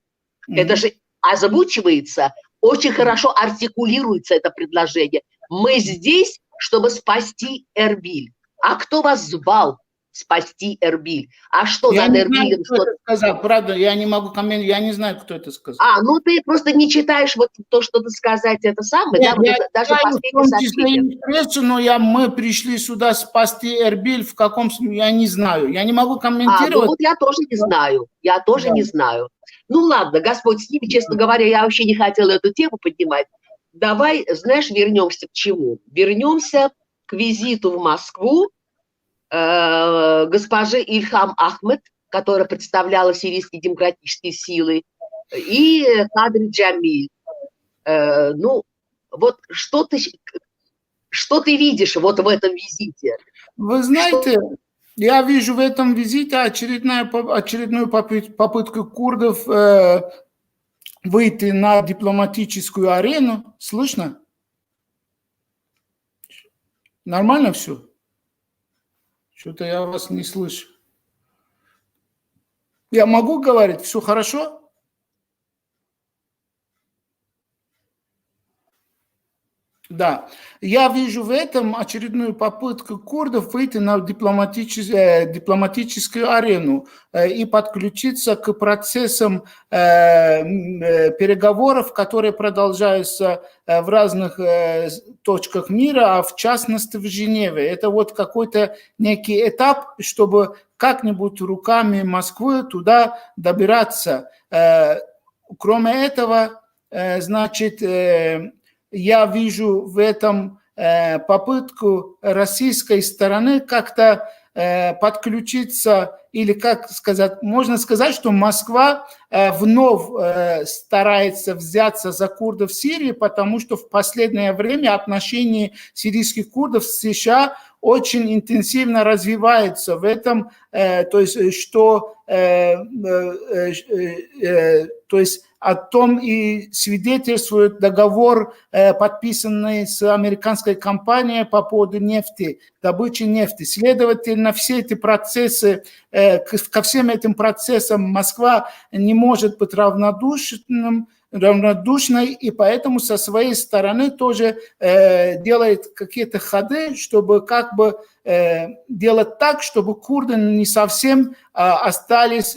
это же озвучивается, очень хорошо артикулируется это предложение. Мы здесь, чтобы спасти Эрбиль. А кто вас звал спасти Эрбиль? А что я над не Эрбилем? Знаю, кто это сказал, правда, я не могу комментировать, я не знаю, кто это сказал. Ну ты просто не читаешь вот то, что ты сказать, это самое, нет, да, вот это, даже последнее сообщение. Но мы пришли сюда спасти Эрбиль, в каком смысле, я не знаю, я не могу комментировать. Ну вот я тоже не знаю, не знаю. Ну ладно, Господь с ними, честно говоря, я вообще не хотела эту тему поднимать. Давай, знаешь, вернемся к чему? Вернемся к визиту в Москву госпожи Ильхам Ахмед, которая представляла сирийские демократические силы, и Кадри Джамиль. Ну, вот что ты видишь вот в этом визите? Вы знаете, я вижу в этом визите очередную попытку курдов выйти на дипломатическую арену. Слышно? Нормально все? Что-то я вас не слышу. Я могу говорить? Все хорошо? Да, я вижу в этом очередную попытку курдов выйти на дипломатическую арену и подключиться к процессам переговоров, которые продолжаются в разных точках мира, а в частности в Женеве. Это вот какой-то некий этап, чтобы как-нибудь руками Москвы туда добираться. Кроме этого, значит, я вижу в этом попытку российской стороны как-то подключиться, или, как сказать, можно сказать, что Москва вновь старается взяться за курдов в Сирии, потому что в последнее время отношения сирийских курдов с США очень интенсивно развиваются в этом, то есть, что, то есть, о том и свидетельствует договор, подписанный с американской компанией по поводу нефти, добычи нефти. Следовательно, все эти процессы, ко всем этим процессам Москва не может быть равнодушной, и поэтому со своей стороны тоже делает какие-то ходы, чтобы как бы делать так, чтобы курды не совсем остались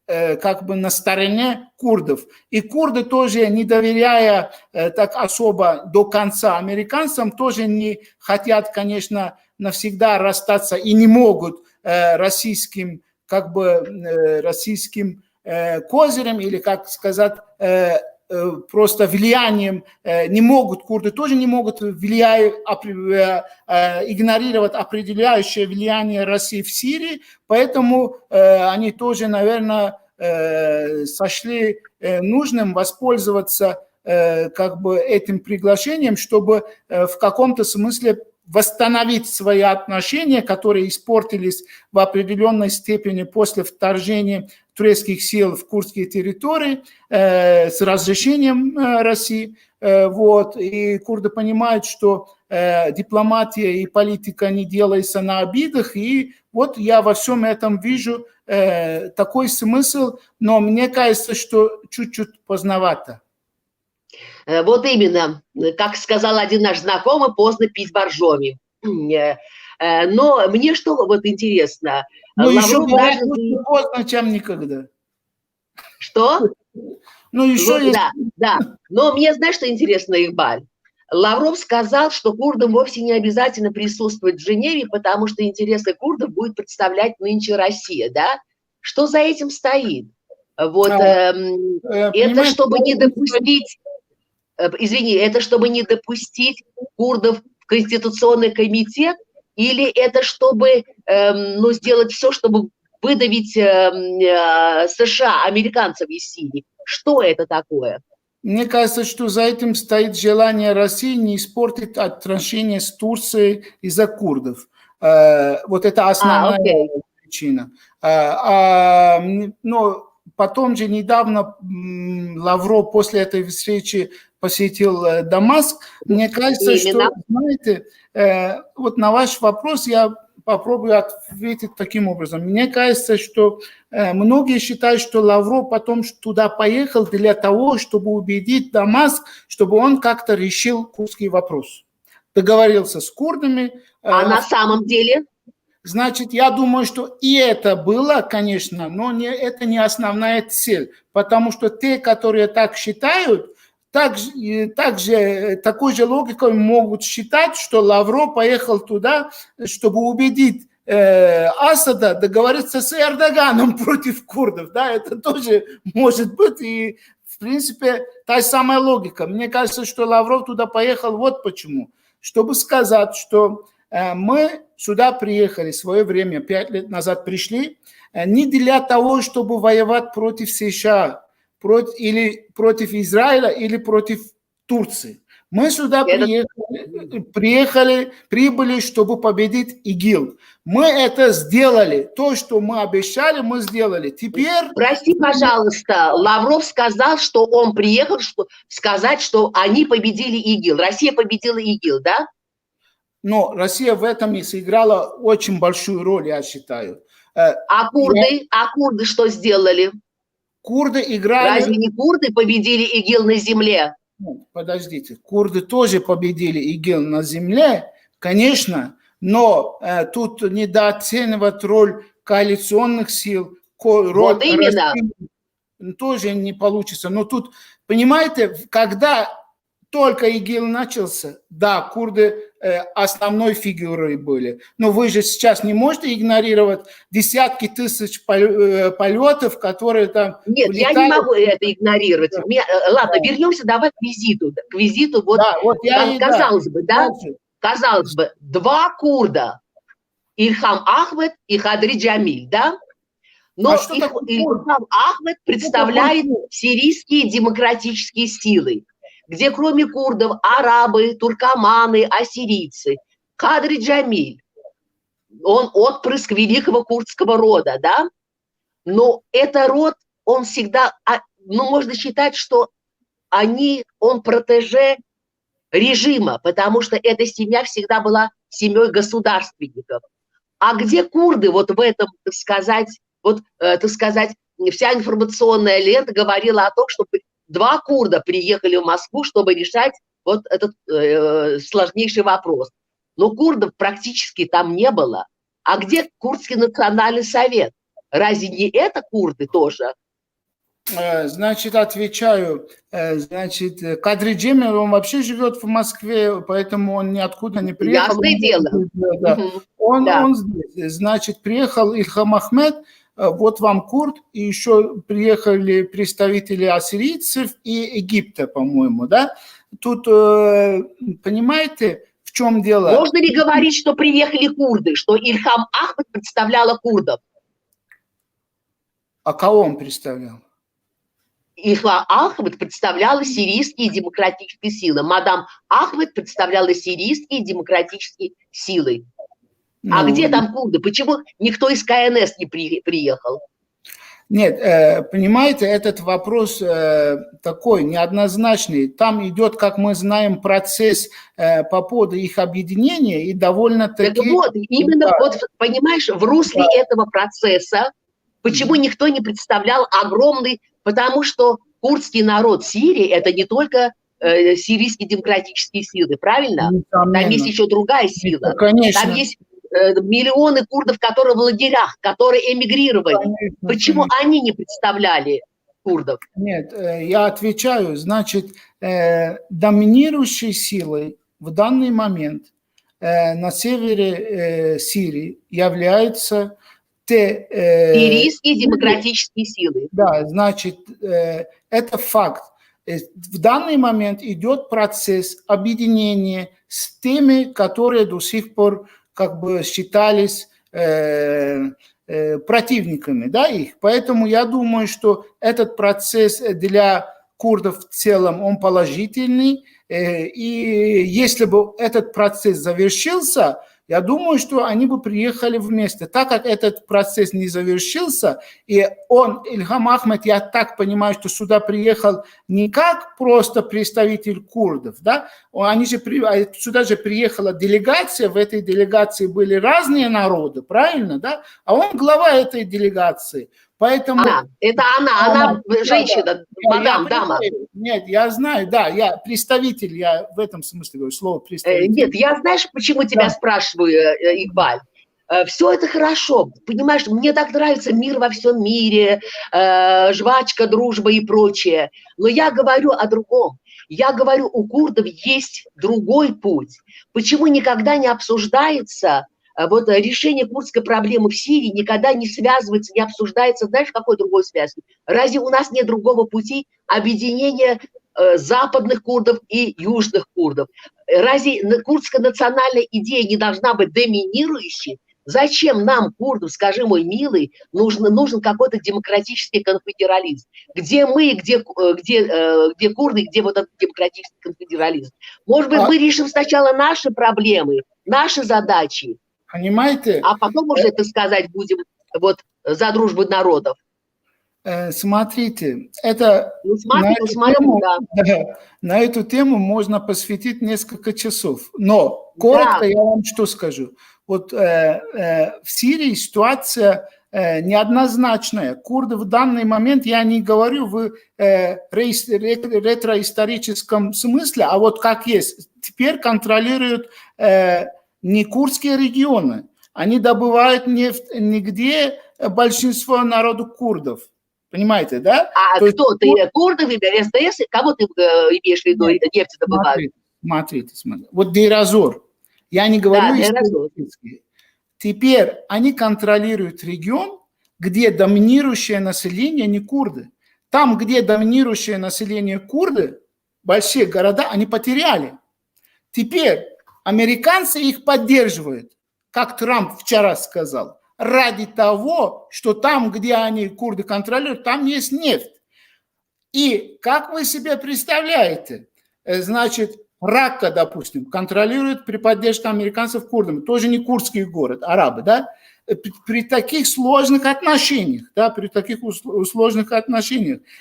как бы на стороне курдов. И курды тоже, не доверяя так особо до конца американцам, тоже не хотят, конечно, навсегда расстаться и не могут российским, как бы, российским козырем, или, как сказать, просто влиянием не могут, курды тоже не могут игнорировать определяющее влияние России в Сирии, поэтому они тоже, наверное, сочли нужным воспользоваться как бы этим приглашением, чтобы в каком-то смысле восстановить свои отношения, которые испортились в определенной степени после вторжения турецких сил в курдские территории с разрешением России. Вот. И курды понимают, что дипломатия и политика не делается на обидах, и вот я во всем этом вижу такой смысл, но мне кажется, что чуть-чуть поздновато. Вот именно, как сказал один наш знакомый, поздно пить боржоми. Но мне что вот интересно, Ну, Лавров еще даже... поздно, чем никогда. Что? Ну, еще вот, есть... Да. Но мне, знаешь, что интересно, Игбаль? Лавров сказал, что курдам вовсе не обязательно присутствовать в Женеве, потому что интересы курдов будет представлять нынче Россия, да? Что за этим стоит? Вот это чтобы не допустить... Извини, это чтобы не допустить курдов в Конституционный комитет, или это чтобы сделать все, чтобы выдавить США, американцев из Сирии? Что это такое? Мне кажется, что за этим стоит желание России не испортить отношения с Турцией из-за курдов. Вот это основная причина. Но потом же недавно Лавров после этой встречи посетил Дамаск. Мне кажется, что, знаете, вот на ваш вопрос я попробую ответить таким образом. Мне кажется, что многие считают, что Лавров потом туда поехал для того, чтобы убедить Дамаск, чтобы он как-то решил курдский вопрос. Договорился с курдами. А на самом деле? Значит, я думаю, что и это было, конечно, но это не основная цель, потому что те, которые так считают, также такой же логикой могут считать, что Лавров поехал туда, чтобы убедить Асада договориться с Эрдоганом против курдов. Да, это тоже может быть, и в принципе та самая логика. Мне кажется, что Лавров туда поехал вот почему. Чтобы сказать, что мы сюда приехали в свое время, 5 лет назад пришли, не для того, чтобы воевать против США, или против Израиля, или против Турции. Мы сюда прибыли, чтобы победить ИГИЛ. Мы это сделали. То, что мы обещали, мы сделали. Теперь... Прости, пожалуйста, Лавров сказал, что он приехал сказать, что они победили ИГИЛ. Россия победила ИГИЛ, да? Но Россия в этом и сыграла очень большую роль, я считаю. А курды что сделали? Курды играли... Разве не курды победили ИГИЛ на земле? Ну, подождите, курды тоже победили ИГИЛ на земле, конечно, но тут недооценивать роль коалиционных сил, роль Вот именно. России тоже не получится. Но тут, понимаете, когда только ИГИЛ начался, да, курды основной фигурой были. Но вы же сейчас не можете игнорировать десятки тысяч полетов, которые там Нет, улетают. я не могу это игнорировать. Ладно, вернемся давай к визиту. К визиту, вот, да, вот я казалось бы, да, казалось бы, два курда, Ильхам Ахмед и Кадри Джамиль, да? Но Ильхам Ахмед представляет сирийские демократические силы, где кроме курдов арабы, туркоманы, ассирийцы. Кадри Джамиль, он отпрыск великого курдского рода, да? Но это род, он всегда, ну, можно считать, что он протеже режима, потому что эта семья всегда была семьей государственников. А где курды вот в этом, так сказать, вся информационная лента говорила о том, что два курда приехали в Москву, чтобы решать вот этот сложнейший вопрос. Но курдов практически там не было. А где Курдский национальный совет? Разве не это курды тоже? Значит, отвечаю. Значит, Кадри Джамиль, он вообще живет в Москве, поэтому он ниоткуда не приехал. Ясное дело. Да. Он здесь. Значит, приехал Ильхам Ахмед, вот вам курд, и еще приехали представители ассирийцев и Египта, по-моему, да? Тут, понимаете, в чем дело? Можно ли говорить, что приехали курды, что Ильхам Ахмед представляла курдов? А кого он представлял? Ильхам Ахмед представляла сирийские демократические силы. Мадам Ахмед представляла сирийские демократические силы. А где там курды? Почему никто из КНС не приехал? Нет, понимаете, этот вопрос такой неоднозначный. Там идет, как мы знаем, процесс по поводу их объединения и довольно-таки... Так вот, именно, вот, понимаешь, в русле этого процесса, почему никто не представлял огромный... Потому что курдский народ Сирии – это не только сирийские демократические силы, правильно? Там есть еще другая сила. Конечно. Там есть миллионы курдов, которые в лагерях, которые эмигрировали. Конечно, почему они не представляли курдов? Нет, я отвечаю. Значит, доминирующей силой в данный момент на севере Сирии являются сирийские демократические силы. Да, значит, это факт. В данный момент идет процесс объединения с теми, которые до сих пор как бы считались противниками, да, их. Поэтому я думаю, что этот процесс для курдов в целом, он положительный. И если бы этот процесс завершился, я думаю, что они бы приехали вместе. Так как этот процесс не завершился, и Ильхам Ахмед, я так понимаю, что сюда приехал не как просто представитель курдов, да? Сюда же приехала делегация, в этой делегации были разные народы, правильно, да? А он глава этой делегации. Поэтому... Она женщина, мадам, дама. Нет, я знаю, да, я представитель, я в этом смысле говорю, слово представитель. Нет, я знаешь, почему тебя спрашиваю, Игбаль? Все это хорошо, понимаешь, мне так нравится мир во всем мире, жвачка, дружба и прочее, но я говорю о другом. Я говорю, у курдов есть другой путь. Почему никогда не обсуждается... Вот решение курдской проблемы в Сирии никогда не связывается, не обсуждается, знаешь, какой другой связки? Разве у нас нет другого пути объединения западных курдов и южных курдов? Разве курдская национальная идея не должна быть доминирующей? Зачем нам, курдам, скажи, мой милый, нужен какой-то демократический конфедерализм? Где мы, где курды, где вот этот демократический конфедерализм? Может быть, мы решим сначала наши проблемы, наши задачи, понимаете? А потом уже это сказать будем вот за дружбу народов. Смотрите, это на эту тему можно посвятить несколько часов. Но коротко я вам что скажу. Вот в Сирии ситуация неоднозначная. Курды в данный момент, я не говорю в ретроисторическом смысле, а вот как есть, теперь контролируют не курдские регионы. Они добывают нефть нигде большинство народу курдов. Понимаете, да? А то кто ты? Курдов, СДС? Кого ты имеешь в виду? Нефть добывают? Смотрите. Вот Дейр-эз-Зор. Я не говорю исторически. Теперь они контролируют регион, где доминирующее население не курды. Там, где доминирующее население курды, большие города, они потеряли. Теперь американцы их поддерживают, как Трамп вчера сказал, ради того, что там, где они, курды, контролируют, там есть нефть. И как вы себе представляете, значит, Ракка, допустим, контролирует при поддержке американцев курдами, тоже не курдский город, арабы, да, при таких сложных отношениях,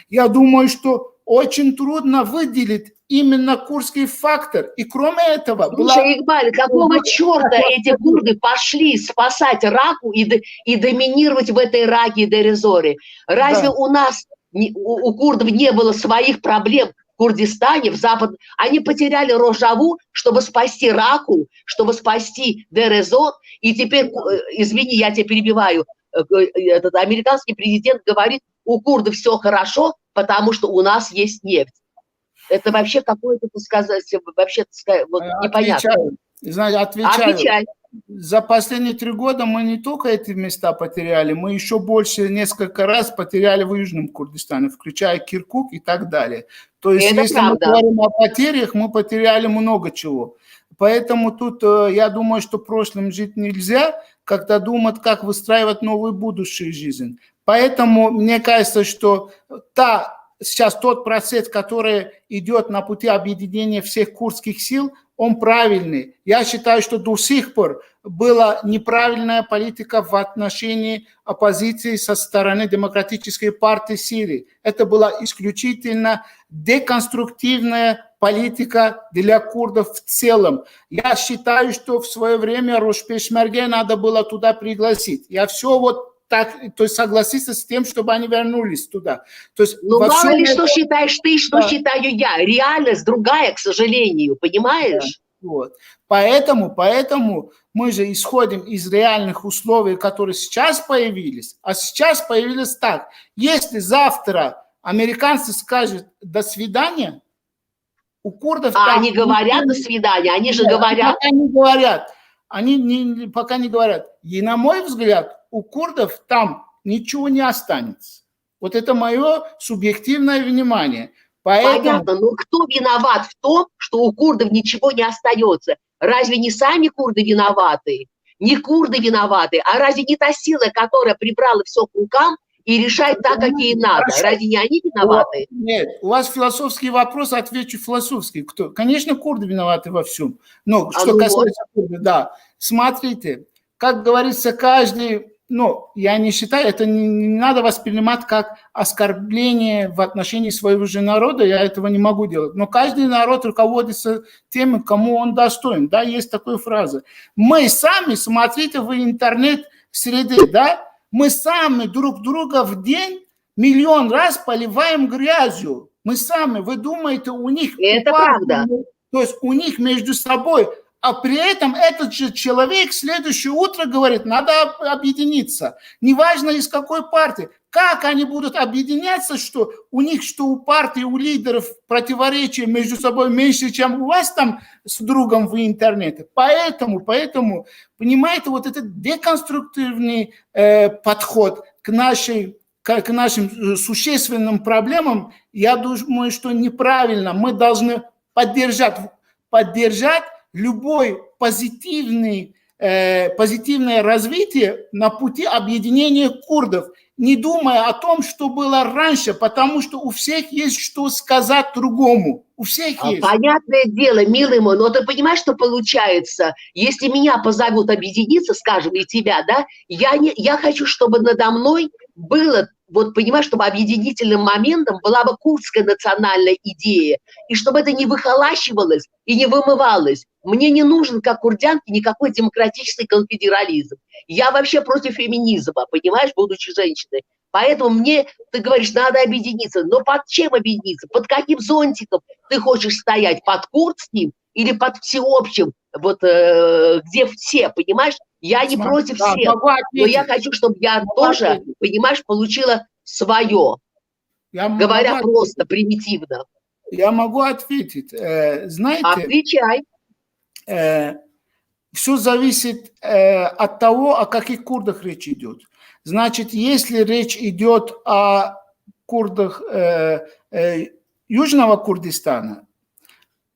я думаю, что очень трудно выделить именно курдский фактор. И кроме этого... Слушай, Игбаль, какого черта эти курды пошли спасать Раку и доминировать в этой Раке и Дейр-эз-Зоре? Разве у нас, у курдов не было своих проблем в Курдистане, в Запад? Они потеряли Рожаву, чтобы спасти Раку, чтобы спасти Дейр-эз-Зор. И теперь, извини, я тебя перебиваю, этот американский президент говорит, у курдов все хорошо, потому что у нас есть нефть. Это вообще какое-то, сказать, вообще вот, непонятно. Отвечаю. За последние 3 года мы не только эти места потеряли, мы еще больше, несколько раз потеряли в Южном Курдистане, включая Киркук и так далее. То есть, если мы говорим о потерях, мы потеряли много чего. Поэтому тут, я думаю, что прошлым жить нельзя, как-то думать, как выстраивать новую будущую жизнь. Поэтому мне кажется, что сейчас тот процесс, который идет на пути объединения всех курдских сил, он правильный. Я считаю, что до сих пор была неправильная политика в отношении оппозиции со стороны Демократической партии Сирии. Это была исключительно деконструктивная политика для курдов в целом. Я считаю, что в свое время Рош-Пешмерге надо было туда пригласить. Я все вот так, то есть согласиться с тем, чтобы они вернулись туда. То есть, мало ли, что считаешь ты, что считаю я. Реальность другая, к сожалению, понимаешь? Да, вот. Поэтому мы же исходим из реальных условий, которые сейчас появились. А сейчас появились так. Если завтра американцы скажут «до свидания», у курдов... они говорят «до свидания», они же говорят... Пока не говорят. И на мой взгляд, у курдов там ничего не останется. Вот это мое субъективное внимание. Понятно, но кто виноват в том, что у курдов ничего не остается? Разве не сами курды виноваты? Не курды виноваты, а разве не та сила, которая прибрала все к рукам и решает так, как ей надо? Разве не они виноваты? Нет, у вас философский вопрос, отвечу философский. Кто? Конечно, курды виноваты во всем. Но что касается курдов, да. Смотрите, как говорится, каждый... я не считаю, это не надо воспринимать как оскорбление в отношении своего же народа, я этого не могу делать. Но каждый народ руководится тем, кому он достоин, да, есть такая фраза. Мы сами, смотрите в интернет-среде, да, мы сами друг друга в день 1 000 000 раз поливаем грязью. Мы сами, вы думаете, у них... Это правда. То есть у них между собой... А при этом этот же человек следующее утро говорит, надо объединиться. Неважно из какой партии. Как они будут объединяться, что у них, что у партии, у лидеров противоречия между собой меньше, чем у вас там с другом в интернете. Поэтому, понимаете, вот этот деконструктивный подход к нашим существенным проблемам, я думаю, что неправильно. Мы должны поддержать любое позитивное развитие на пути объединения курдов, не думая о том, что было раньше, потому что у всех есть что сказать другому. У всех есть. Понятное дело, милый мой, но ты понимаешь, что получается? Если меня позовут объединиться, скажем, и тебя, да, я хочу, чтобы надо мной было... Вот, понимаешь, чтобы объединительным моментом была бы курдская национальная идея, и чтобы это не выхолащивалось и не вымывалось. мне не нужен, как курдянке, никакой демократический конфедерализм. Я вообще против феминизма, понимаешь, будучи женщиной. Поэтому мне, ты говоришь, надо объединиться. Но под чем объединиться? Под каким зонтиком ты хочешь стоять? Под курдским или под всеобщим? Вот где все, понимаешь? Я не против Да, всех, могу но я ответить. хочу, чтобы я Могу тоже, ответить. понимаешь, получила свое, Я говоря могу просто, ответить. примитивно. Я могу ответить. Знаете, Отвечай. все зависит от того, о каких курдах речь идет. Значит, если речь идет о курдах Южного Курдистана,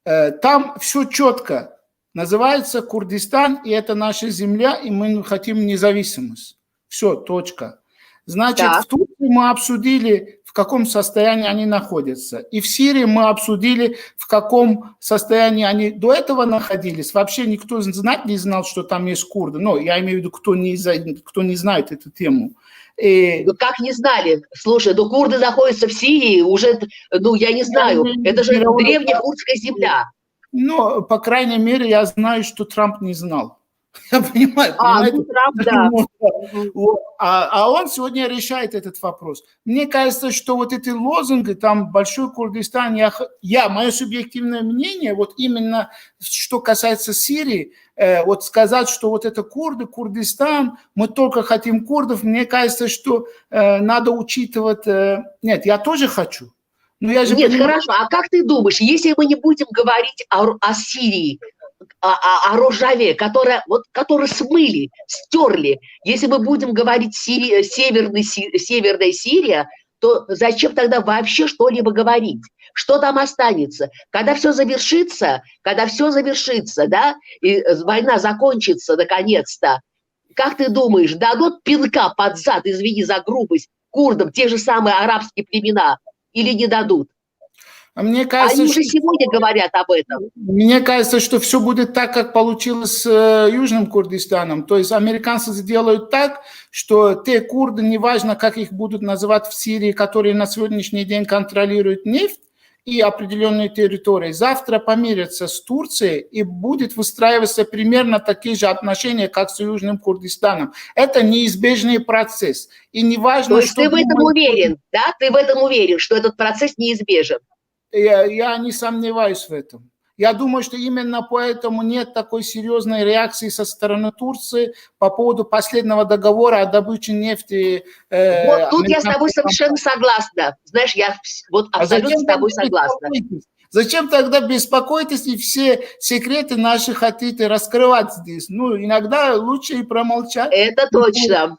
там все четко. Называется Курдистан, и это наша земля, и мы хотим независимость. Все, точка. Значит, Так. в Турции мы обсудили, в каком состоянии они находятся. И в Сирии мы обсудили, в каком состоянии они до этого находились. Вообще никто знать не знал, что там есть курды. Ну, я имею в виду, кто не знает эту тему. Ну, как не знали? Слушай, ну курды находятся в Сирии уже, ну, я не знаю, это же древняя курдская земля. Ну, по крайней мере, я знаю, что Трамп не знал. Я понимаю, понимаете? Ну, Трамп, да. А он сегодня решает этот вопрос. Мне кажется, что вот эти лозунги, там, Большой Курдистан, мое субъективное мнение, вот именно что касается Сирии, вот сказать, что вот это курды, Курдистан, мы только хотим курдов, мне кажется, что надо учитывать... Нет, я тоже хочу. Но я же Нет, понимаю... хорошо, а как ты думаешь, если мы не будем говорить о Сирии, о Рожаве, которую смыли, стерли, если мы будем говорить северная Сирия, то зачем тогда вообще что-либо говорить? Что там останется? Когда все завершится, да, и война закончится наконец-то, как ты думаешь, дадут пинка под зад, извини за грубость, курдам, те же самые арабские племена, или не дадут? Мне кажется, Они уже сегодня говорят об этом. Мне кажется, что все будет так, как получилось с Южным Курдистаном. То есть американцы сделают так, что те курды, неважно, как их будут называть в Сирии, которые на сегодняшний день контролируют нефть и определенные территории, завтра помирятся с Турцией и будет выстраиваться примерно такие же отношения, как с Южным Курдистаном. Это неизбежный процесс. И неважно, то есть ты в этом уверен, да? Ты в этом уверен, что этот процесс неизбежен? Я не сомневаюсь в этом. Я думаю, что именно поэтому нет такой серьезной реакции со стороны Турции по поводу последнего договора о добыче нефти. Вот тут я с тобой совершенно согласна. Знаешь, я вот абсолютно с тобой согласна. Зачем тогда беспокойтесь и все секреты наши хотите раскрывать здесь? Ну, иногда лучше и промолчать. Это точно,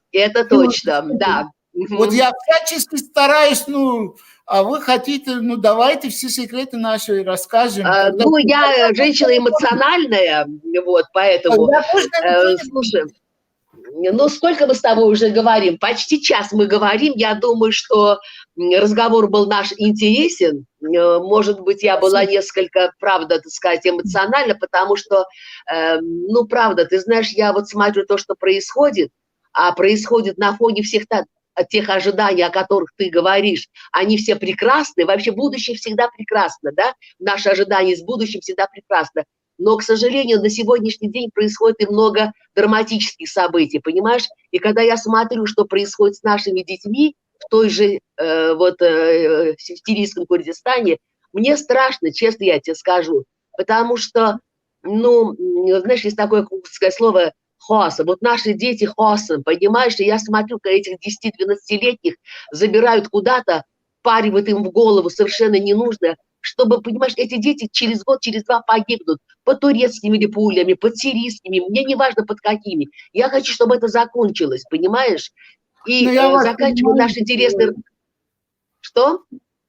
да. Вот я всячески стараюсь, а вы хотите, давайте все секреты наши расскажем. Ну, я женщина эмоциональная, вот, поэтому, слушай, ну, сколько мы с тобой уже говорим? Почти час мы говорим, я думаю, что разговор был наш интересен, может быть, я была несколько, правда, так сказать, эмоциональна, потому что, ну, правда, ты знаешь, я вот смотрю то, что происходит, а происходит на фоне всех тех ожиданий, о которых ты говоришь, они все прекрасны, вообще будущее всегда прекрасно, да, наши ожидания с будущим всегда прекрасно, но, к сожалению, на сегодняшний день происходит и много драматических событий, понимаешь, и когда я смотрю, что происходит с нашими детьми в той же сирийском Курдистане, мне страшно, честно я тебе скажу, потому что, ну, знаешь, есть такое курдское слово «хоаса». Вот наши дети хоаса, понимаешь? И я смотрю, как этих 10-12-летних забирают куда-то, впаривают им в голову совершенно ненужное, чтобы, понимаешь, эти дети через год, через два погибнут под турецкими пулями, под сирийскими, мне не важно под какими. Я хочу, чтобы это закончилось, понимаешь? И заканчивая наш интересный... Что?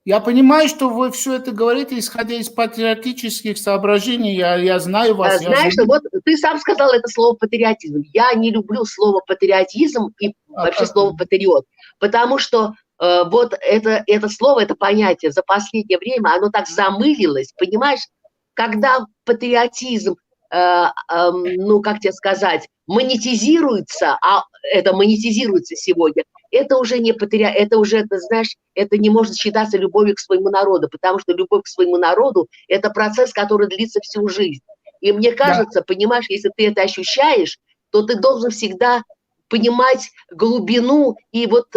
Я понимаю, что вы все это говорите, исходя из патриотических соображений. Я знаю вас. Знаешь, вот ты сам сказал это слово патриотизм. Я не люблю слово патриотизм и вообще слово патриот, потому что вот это слово, это понятие за последнее время, оно так замылилось, понимаешь? Когда патриотизм, ну, как тебе сказать, монетизируется, а это монетизируется сегодня, это уже не это уже, ты знаешь, это не может считаться любовью к своему народу, потому что любовь к своему народу – это процесс, который длится всю жизнь. И мне кажется, понимаешь, если ты это ощущаешь, то ты должен всегда понимать глубину и вот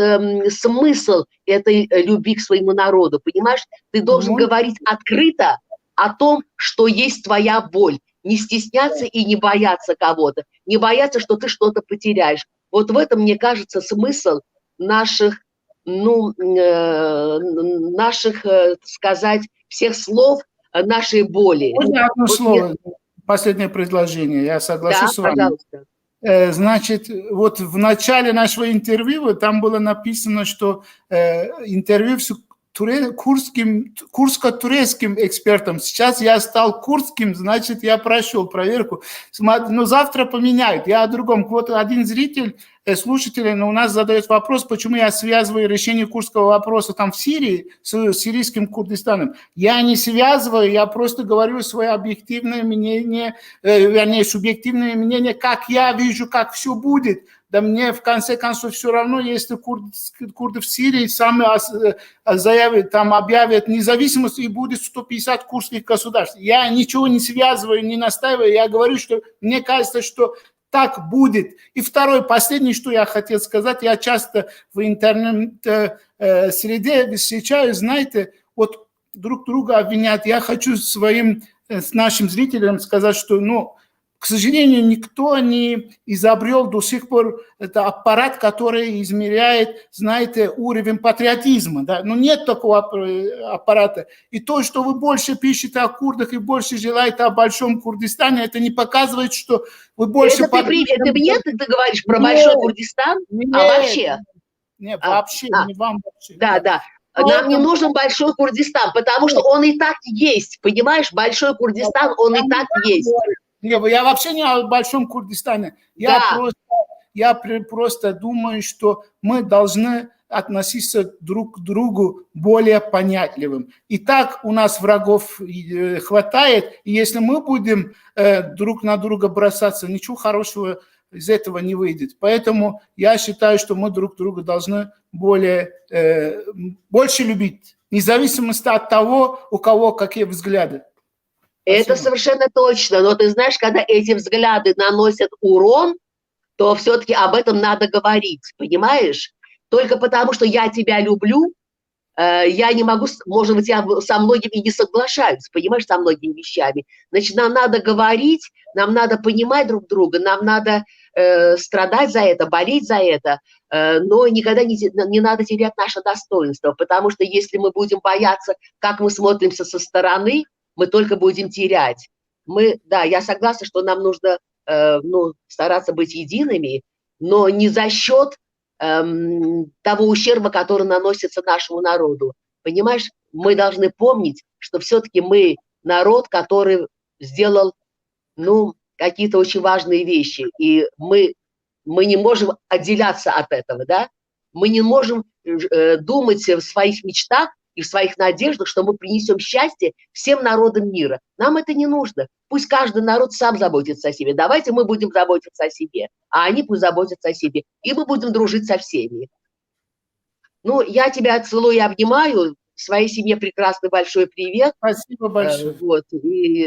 смысл этой любви к своему народу, понимаешь? Ты должен говорить открыто о том, что есть твоя боль, не стесняться и не бояться кого-то, не бояться, что ты что-то потеряешь. Вот в этом, мне кажется, смысл наших, сказать, всех слов нашей боли. Можно одно Вот слово, последнее предложение, я соглашусь с вами. Пожалуйста. Значит, вот в начале нашего интервью там было написано, что интервью с курско-турецким экспертом. Сейчас я стал курдским, значит, я прошел проверку. Но завтра поменяют. Я о другом. Вот один зритель, слушатель у нас задает вопрос, почему я связываю решение курдского вопроса там в Сирии с сирийским Курдистаном. Я не связываю, я просто говорю свое объективное мнение, вернее, субъективное мнение, как я вижу, как все будет. Да мне, в конце концов, все равно, если курды в Сирии сами заявят, там объявят независимость, и будет 150 курдских государств. Я ничего не связываю, не настаиваю, я говорю, что мне кажется, что так будет. И второе, последнее, что я хотел сказать, я часто в интернет-среде встречаю, знаете, вот друг друга обвинят. Я хочу с нашим зрителям сказать, что, к сожалению, никто не изобрел до сих пор это аппарат, который измеряет, знаете, уровень патриотизма. Да? Но нет такого аппарата. И то, что вы больше пишете о курдах и больше желаете о Большом Курдистане, это не показывает, что вы больше... Это мне ты говоришь про Большой Курдистан? Нет, а вообще? Нет, вообще, не вам вообще. Да. Нам не нужен Большой Курдистан, потому что он и так есть. Понимаешь, Большой Курдистан, он и так есть. Нет, я вообще не о Большом Курдистане. Я просто думаю, что мы должны относиться друг к другу более понятливым. И так у нас врагов хватает, и если мы будем друг на друга бросаться, ничего хорошего из этого не выйдет. Поэтому я считаю, что мы друг друга должны больше любить, независимо от того, у кого какие взгляды. Это совершенно точно, но ты знаешь, когда эти взгляды наносят урон, то все-таки об этом надо говорить, понимаешь? Только потому, что я тебя люблю, я не могу, может быть, я со многим и не соглашаюсь, понимаешь, со многими вещами. Значит, нам надо говорить, нам надо понимать друг друга, нам надо страдать за это, болеть за это, но никогда не надо терять наше достоинство, потому что если мы будем бояться, как мы смотримся со стороны, мы только будем терять. Я согласна, что нам нужно стараться быть едиными, но не за счет того ущерба, который наносится нашему народу. Понимаешь, мы должны помнить, что все-таки мы народ, который сделал, какие-то очень важные вещи, и мы не можем отделяться от этого, да? Мы не можем думать в своих мечтах и в своих надеждах, что мы принесем счастье всем народам мира. Нам это не нужно. Пусть каждый народ сам заботится о себе. Давайте мы будем заботиться о себе, а они пусть заботятся о себе. И мы будем дружить со всеми. Я тебя целую и обнимаю. Своей семье прекрасный большой привет. Спасибо большое. И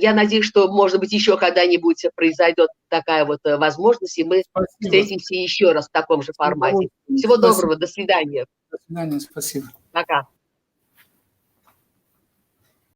я надеюсь, что, может быть, еще когда-нибудь произойдет такая вот возможность, и мы встретимся еще раз в таком же формате. Всего доброго, до свидания. До свидания, спасибо. Пока.